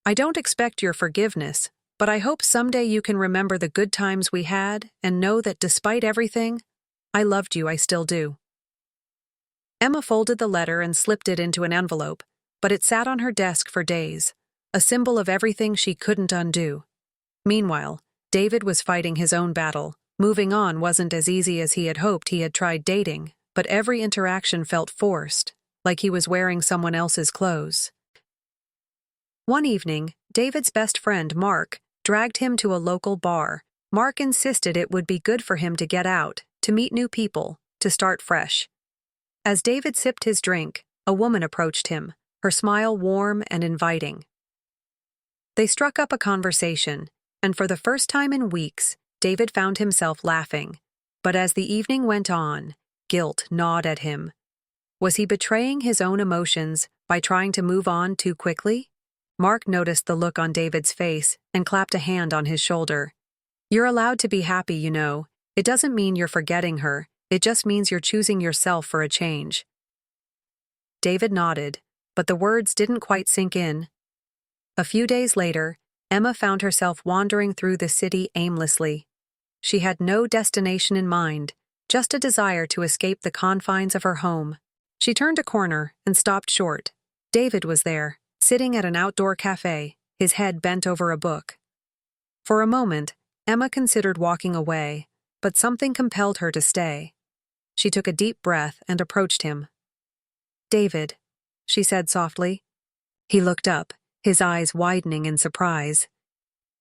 I don't expect your forgiveness, but I hope someday you can remember the good times we had and know that despite everything, I loved you. I still do. Emma folded the letter and slipped it into an envelope, but it sat on her desk for days, a symbol of everything she couldn't undo. Meanwhile, David was fighting his own battle. Moving on wasn't as easy as he had hoped. He had tried dating, but every interaction felt forced, like he was wearing someone else's clothes. One evening, David's best friend, Mark, dragged him to a local bar. Mark insisted it would be good for him to get out, to meet new people, to start fresh. As David sipped his drink, a woman approached him, her smile warm and inviting. They struck up a conversation, and for the first time in weeks, David found himself laughing. But as the evening went on, guilt gnawed at him. Was he betraying his own emotions by trying to move on too quickly? Mark noticed the look on David's face and clapped a hand on his shoulder. "You're allowed to be happy, you know. It doesn't mean you're forgetting her, it just means you're choosing yourself for a change." David nodded, but the words didn't quite sink in. A few days later, Emma found herself wandering through the city aimlessly. She had no destination in mind, just a desire to escape the confines of her home. She turned a corner and stopped short. David was there, sitting at an outdoor cafe, his head bent over a book. For a moment, Emma considered walking away, but something compelled her to stay. She took a deep breath and approached him. "David," she said softly. He looked up, his eyes widening in surprise.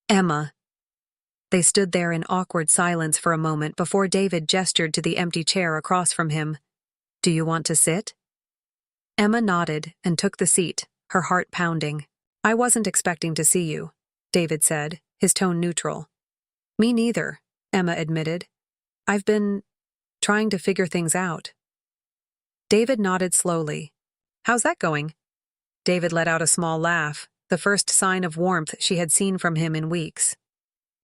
"Emma." They stood there in awkward silence for a moment before David gestured to the empty chair across from him. "Do you want to sit?" Emma nodded and took the seat, her heart pounding. "I wasn't expecting to see you," David said, his tone neutral. "Me neither," Emma admitted. "I've been trying to figure things out." David nodded slowly. "How's that going?" David let out a small laugh, the first sign of warmth she had seen from him in weeks.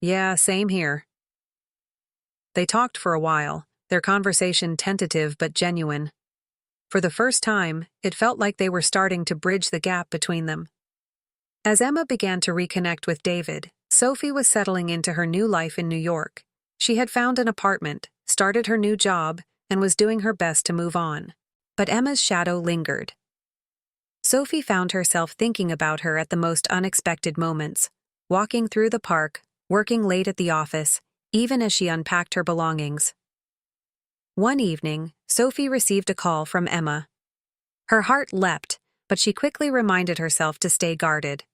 "Yeah, same here." They talked for a while, their conversation tentative but genuine. For the first time, it felt like they were starting to bridge the gap between them. As Emma began to reconnect with David, Sophie was settling into her new life in New York. She had found an apartment, started her new job, and was doing her best to move on. But Emma's shadow lingered. Sophie found herself thinking about her at the most unexpected moments, walking through the park, working late at the office, even as she unpacked her belongings. One evening, Sophie received a call from Emma. Her heart leapt, but she quickly reminded herself to stay guarded.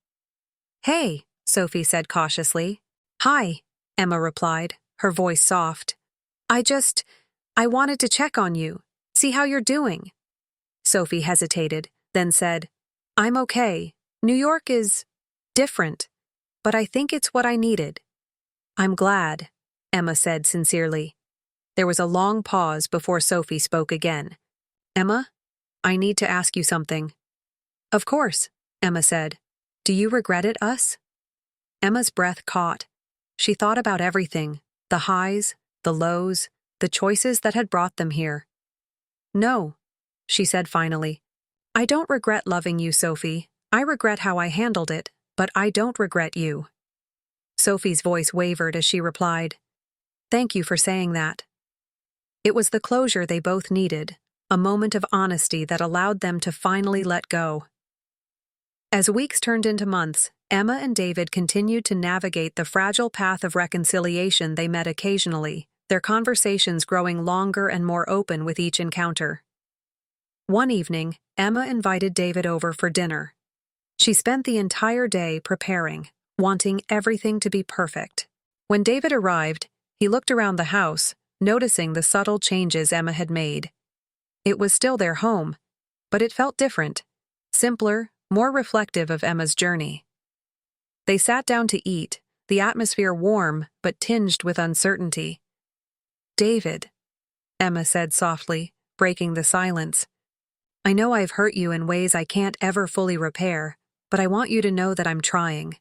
"Hey," Sophie said cautiously. "Hi," Emma replied, her voice soft. I wanted to check on you, see how you're doing." Sophie hesitated, then said, "I'm okay. New York is different, but I think it's what I needed." "I'm glad," Emma said sincerely. There was a long pause before Sophie spoke again. "Emma, I need to ask you something." "Of course," Emma said. "Do you regret it, us?" Emma's breath caught. She thought about everything, the highs, the lows, the choices that had brought them here. "No," she said finally. "I don't regret loving you, Sophie. I regret how I handled it, but I don't regret you." Sophie's voice wavered as she replied, "Thank you for saying that." It was the closure they both needed, a moment of honesty that allowed them to finally let go. As weeks turned into months, Emma and David continued to navigate the fragile path of reconciliation they met occasionally, their conversations growing longer and more open with each encounter. One evening, Emma invited David over for dinner. She spent the entire day preparing, wanting everything to be perfect. When David arrived, he looked around the house, noticing the subtle changes Emma had made. It was still their home, but it felt different, simpler, more reflective of Emma's journey. They sat down to eat, the atmosphere warm but tinged with uncertainty. "David," Emma said softly, breaking the silence, "I know I've hurt you in ways I can't ever fully repair, but I want you to know that I'm trying.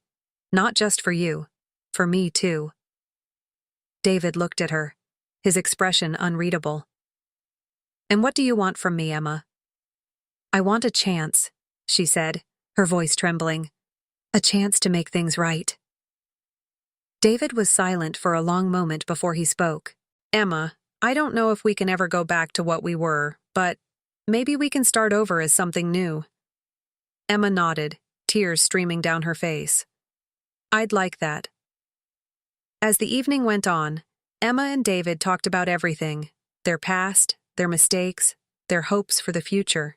Not just for you, for me too." David looked at her, his expression unreadable. "And what do you want from me, Emma?" "I want a chance," she said, her voice trembling. "A chance to make things right." David was silent for a long moment before he spoke. "Emma, I don't know if we can ever go back to what we were, but maybe we can start over as something new." Emma nodded, tears streaming down her face. "I'd like that." As the evening went on, Emma and David talked about everything, their past, their mistakes, their hopes for the future.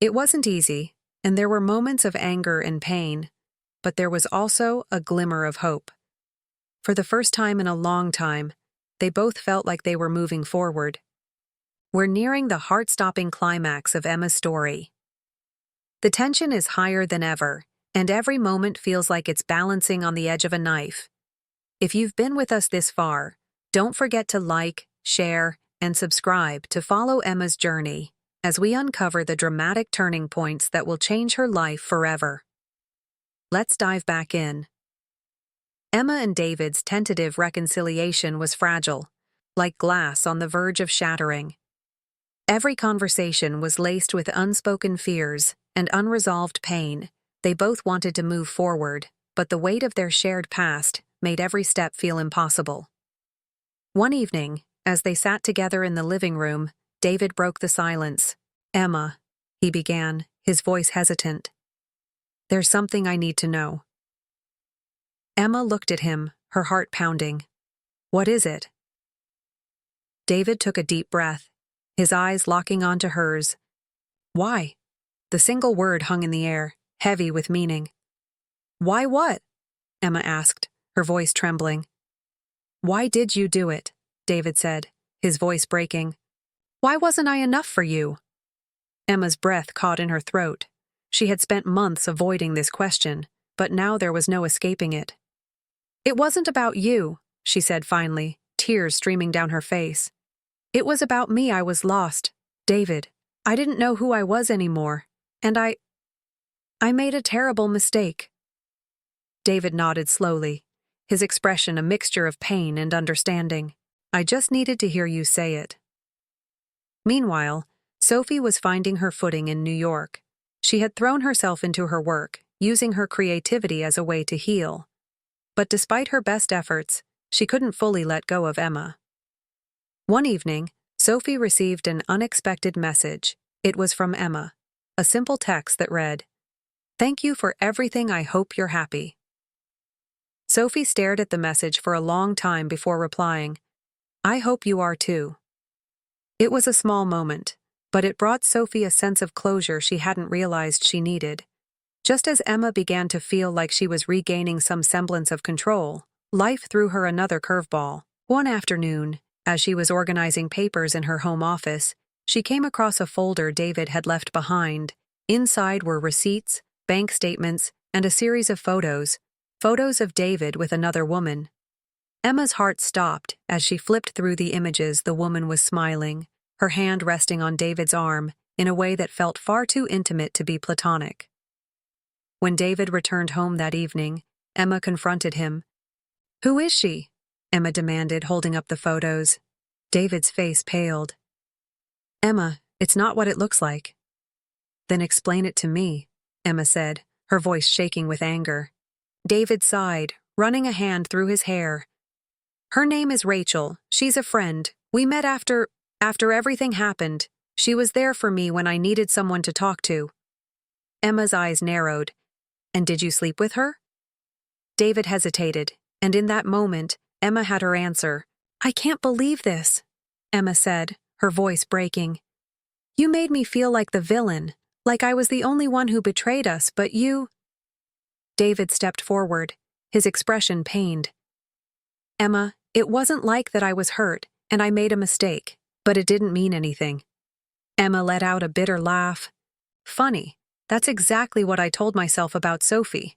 It wasn't easy, and there were moments of anger and pain, but there was also a glimmer of hope. For the first time in a long time, they both felt like they were moving forward. We're nearing the heart-stopping climax of Emma's story. The tension is higher than ever, and every moment feels like it's balancing on the edge of a knife. If you've been with us this far, don't forget to like, share, and subscribe to follow Emma's journey as we uncover the dramatic turning points that will change her life forever. Let's dive back in. Emma and David's tentative reconciliation was fragile, like glass on the verge of shattering. Every conversation was laced with unspoken fears and unresolved pain. They both wanted to move forward, but the weight of their shared past made every step feel impossible. One evening, as they sat together in the living room, David broke the silence. "Emma," he began, his voice hesitant. "There's something I need to know." Emma looked at him, her heart pounding. "What is it?" David took a deep breath, his eyes locking onto hers. "Why?" The single word hung in the air, heavy with meaning. "Why what?" Emma asked, her voice trembling. "Why did you do it?" David said, his voice breaking. "Why wasn't I enough for you?" Emma's breath caught in her throat. She had spent months avoiding this question, but now there was no escaping it. "It wasn't about you," she said finally, tears streaming down her face. "It was about me. I was lost, David. I didn't know who I was anymore, and I made a terrible mistake." David nodded slowly, his expression a mixture of pain and understanding. "I just needed to hear you say it." Meanwhile, Sophie was finding her footing in New York. She had thrown herself into her work, using her creativity as a way to heal. But despite her best efforts, she couldn't fully let go of Emma. One evening, Sophie received an unexpected message. It was from Emma, a simple text that read, "Thank you for everything. I hope you're happy." Sophie stared at the message for a long time before replying, "I hope you are too." It was a small moment, but it brought Sophie a sense of closure she hadn't realized she needed. Just as Emma began to feel like she was regaining some semblance of control, life threw her another curveball. One afternoon, as she was organizing papers in her home office, she came across a folder David had left behind. Inside were receipts, bank statements, and a series of photos of David with another woman. Emma's heart stopped as she flipped through the images. The woman was smiling, her hand resting on David's arm in a way that felt far too intimate to be platonic. When David returned home that evening, Emma confronted him. "Who is she?" Emma demanded, holding up the photos. David's face paled. "Emma, it's not what it looks like." "Then explain it to me," Emma said, her voice shaking with anger. David sighed, running a hand through his hair. "Her name is Rachel. She's a friend. We met after everything happened. She was there for me when I needed someone to talk to." Emma's eyes narrowed. "And did you sleep with her?" David hesitated, and in that moment, Emma had her answer. "I can't believe this," Emma said, her voice breaking. "You made me feel like the villain, like I was the only one who betrayed us, but you—" David stepped forward, his expression pained. "Emma, it wasn't like that. I was hurt, and I made a mistake, but it didn't mean anything." Emma let out a bitter laugh. "Funny, that's exactly what I told myself about Sophie."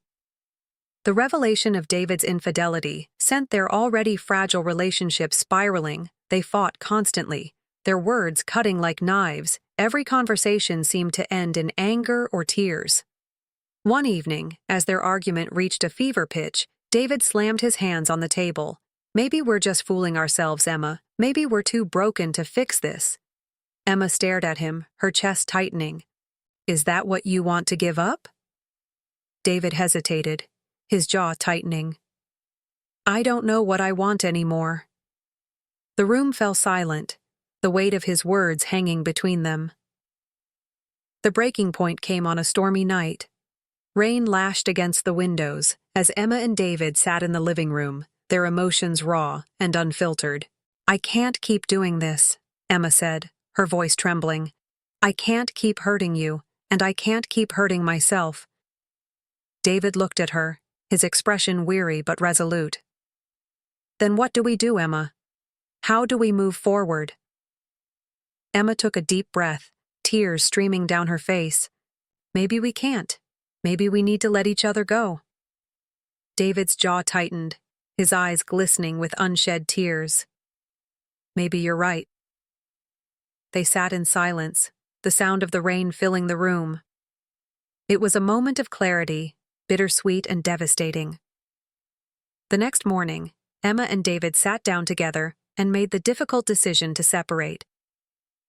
The revelation of David's infidelity sent their already fragile relationship spiraling. They fought constantly, their words cutting like knives. Every conversation seemed to end in anger or tears. One evening, as their argument reached a fever pitch, David slammed his hands on the table. "Maybe we're just fooling ourselves, Emma. Maybe we're too broken to fix this." Emma stared at him, her chest tightening. "Is that what you want to give up?" David hesitated, his jaw tightening. "I don't know what I want anymore." The room fell silent, the weight of his words hanging between them. The breaking point came on a stormy night. Rain lashed against the windows as Emma and David sat in the living room, their emotions raw and unfiltered. "I can't keep doing this," Emma said, her voice trembling. "I can't keep hurting you, and I can't keep hurting myself." David looked at her, his expression weary but resolute. "Then what do we do, Emma? How do we move forward?" Emma took a deep breath, tears streaming down her face. "Maybe we can't. Maybe we need to let each other go. David's jaw tightened, his eyes glistening with unshed tears. Maybe you're right. They sat in silence, the sound of the rain filling the room. It was a moment of clarity, bittersweet and devastating. The next morning, Emma and David sat down together and made the difficult decision to separate.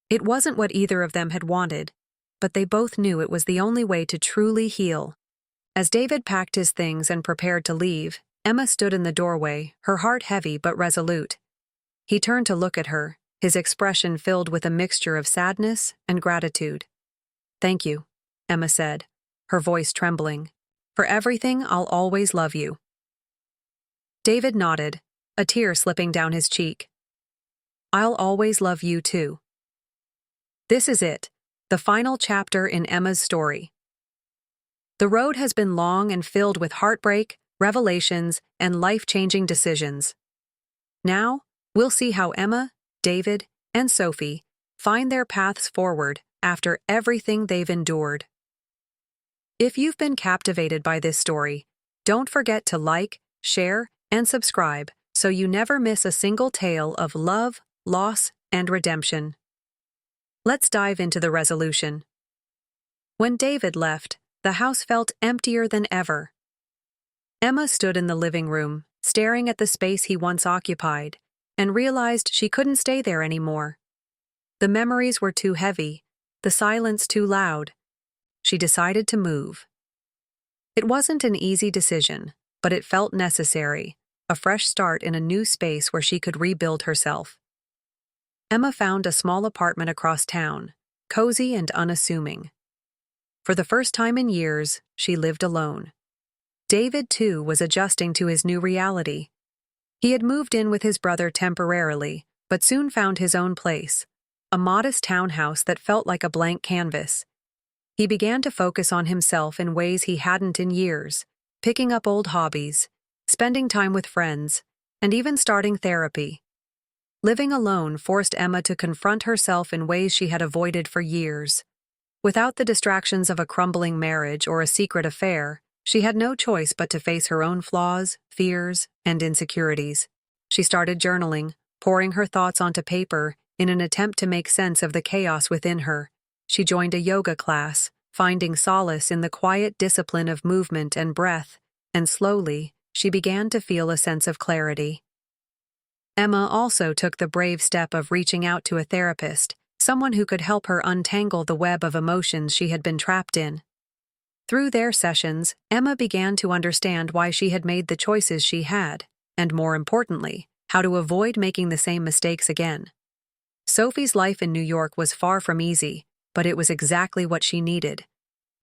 It wasn't what either of them had wanted, but they both knew it was the only way to truly heal. As David packed his things and prepared to leave, Emma stood in the doorway, her heart heavy but resolute. He turned to look at her, his expression filled with a mixture of sadness and gratitude. "Thank you," Emma said, her voice trembling. "For everything, I'll always love you." David nodded, a tear slipping down his cheek. "I'll always love you too." This is it, the final chapter in Emma's story. The road has been long and filled with heartbreak, revelations, and life-changing decisions. Now, we'll see how Emma, David, and Sophie find their paths forward after everything they've endured. If you've been captivated by this story, don't forget to like, share, and subscribe so you never miss a single tale of love, loss, and redemption. Let's dive into the resolution. When David left, the house felt emptier than ever. Emma stood in the living room, staring at the space he once occupied, and realized she couldn't stay there anymore. The memories were too heavy, the silence too loud. She decided to move. It wasn't an easy decision, but it felt necessary, a fresh start in a new space where she could rebuild herself. Emma found a small apartment across town, cozy and unassuming. For the first time in years, she lived alone. David, too, was adjusting to his new reality. He had moved in with his brother temporarily, but soon found his own place, a modest townhouse that felt like a blank canvas. He began to focus on himself in ways he hadn't in years, picking up old hobbies, spending time with friends, and even starting therapy. Living alone forced Emma to confront herself in ways she had avoided for years. Without the distractions of a crumbling marriage or a secret affair, she had no choice but to face her own flaws, fears, and insecurities. She started journaling, pouring her thoughts onto paper in an attempt to make sense of the chaos within her. She joined a yoga class, finding solace in the quiet discipline of movement and breath, and slowly, she began to feel a sense of clarity. Emma also took the brave step of reaching out to a therapist, someone who could help her untangle the web of emotions she had been trapped in. Through their sessions, Emma began to understand why she had made the choices she had, and more importantly, how to avoid making the same mistakes again. Sophie's life in New York was far from easy, but it was exactly what she needed.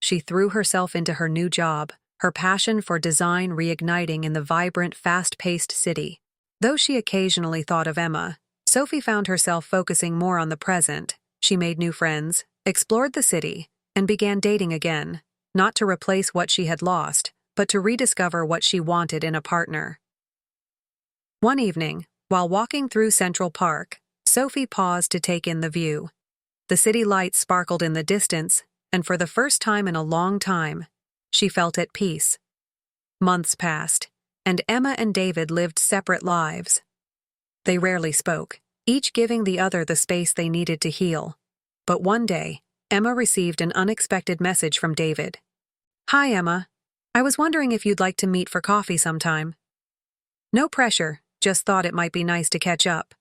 She threw herself into her new job, her passion for design reigniting in the vibrant, fast-paced city. Though she occasionally thought of Emma, Sophie found herself focusing more on the present. She made new friends, explored the city, and began dating again, not to replace what she had lost, but to rediscover what she wanted in a partner. One evening, while walking through Central Park, Sophie paused to take in the view. The city lights sparkled in the distance, and for the first time in a long time, she felt at peace. Months passed, and Emma and David lived separate lives. They rarely spoke, each giving the other the space they needed to heal. But one day, Emma received an unexpected message from David. "Hi, Emma. I was wondering if you'd like to meet for coffee sometime." "No pressure, just thought it might be nice to catch up."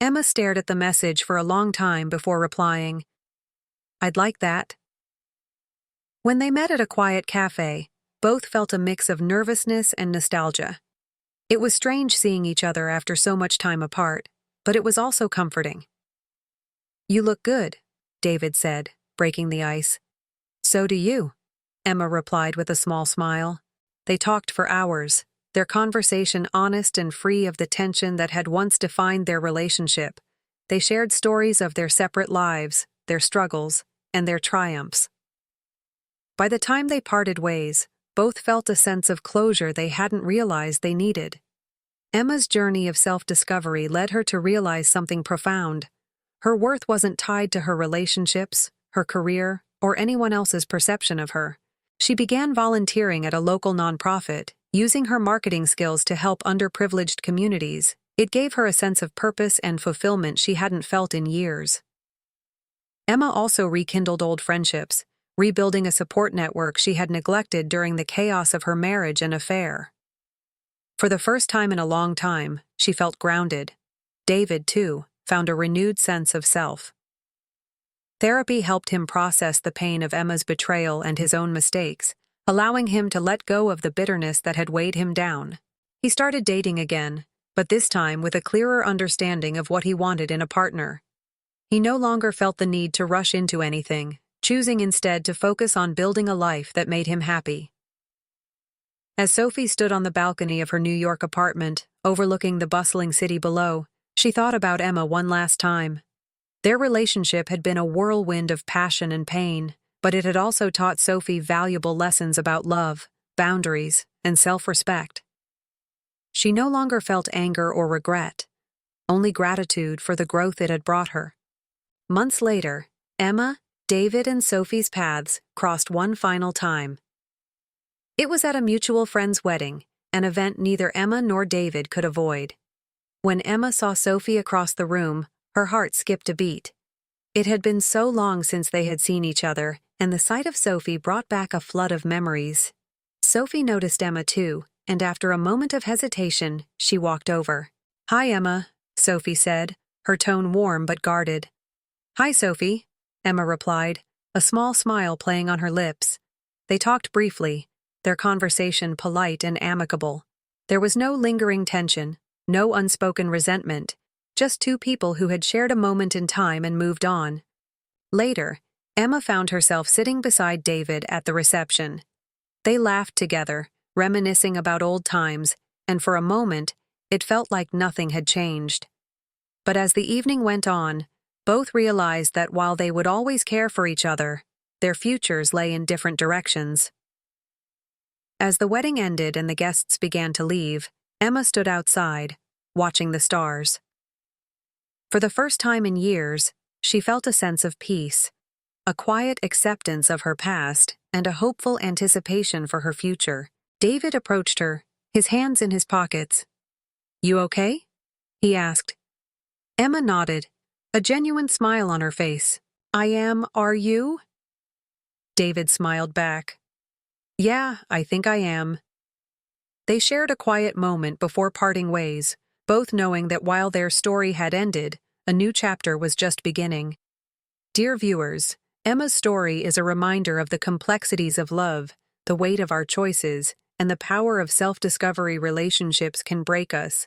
Emma stared at the message for a long time before replying, "I'd like that." When they met at a quiet cafe, both felt a mix of nervousness and nostalgia. It was strange seeing each other after so much time apart, but it was also comforting. "You look good," David said, breaking the ice. "So do you," Emma replied with a small smile. They talked for hours, their conversation honest and free of the tension that had once defined their relationship. They shared stories of their separate lives, their struggles, and their triumphs. By the time they parted ways, both felt a sense of closure they hadn't realized they needed. Emma's journey of self-discovery led her to realize something profound. Her worth wasn't tied to her relationships, her career, or anyone else's perception of her. She began volunteering at a local nonprofit, using her marketing skills to help underprivileged communities. It gave her a sense of purpose and fulfillment she hadn't felt in years. Emma also rekindled old friendships, rebuilding a support network she had neglected during the chaos of her marriage and affair. For the first time in a long time, she felt grounded. David, too, found a renewed sense of self. Therapy helped him process the pain of Emma's betrayal and his own mistakes, allowing him to let go of the bitterness that had weighed him down. He started dating again, but this time with a clearer understanding of what he wanted in a partner. He no longer felt the need to rush into anything, choosing instead to focus on building a life that made him happy. As Sophie stood on the balcony of her New York apartment, overlooking the bustling city below, she thought about Emma one last time. Their relationship had been a whirlwind of passion and pain, but it had also taught Sophie valuable lessons about love, boundaries, and self-respect. She no longer felt anger or regret, only gratitude for the growth it had brought her. Months later, Emma, David, and Sophie's paths crossed one final time. It was at a mutual friend's wedding, an event neither Emma nor David could avoid. When Emma saw Sophie across the room, her heart skipped a beat. It had been so long since they had seen each other, and the sight of Sophie brought back a flood of memories. Sophie noticed Emma too, and after a moment of hesitation, she walked over. "Hi, Emma," Sophie said, her tone warm but guarded. "Hi, Sophie," Emma replied, a small smile playing on her lips. They talked briefly, their conversation polite and amicable. There was no lingering tension, no unspoken resentment, just two people who had shared a moment in time and moved on. Later, Emma found herself sitting beside David at the reception. They laughed together, reminiscing about old times, and for a moment, it felt like nothing had changed. But as the evening went on, both realized that while they would always care for each other, their futures lay in different directions. As the wedding ended and the guests began to leave, Emma stood outside, watching the stars. For the first time in years, she felt a sense of peace, a quiet acceptance of her past, and a hopeful anticipation for her future. David approached her, his hands in his pockets. "You okay?" he asked. Emma nodded, a genuine smile on her face. "I am, are you?" David smiled back. "Yeah, I think I am." They shared a quiet moment before parting ways, both knowing that while their story had ended, a new chapter was just beginning. Dear viewers, Emma's story is a reminder of the complexities of love, the weight of our choices, and the power of self-discovery. Relationships can break us,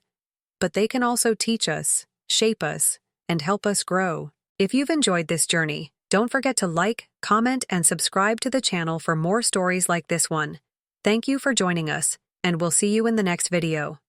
but they can also teach us, shape us, and help us grow. If you've enjoyed this journey, don't forget to like, comment, and subscribe to the channel for more stories like this one. Thank you for joining us, and we'll see you in the next video.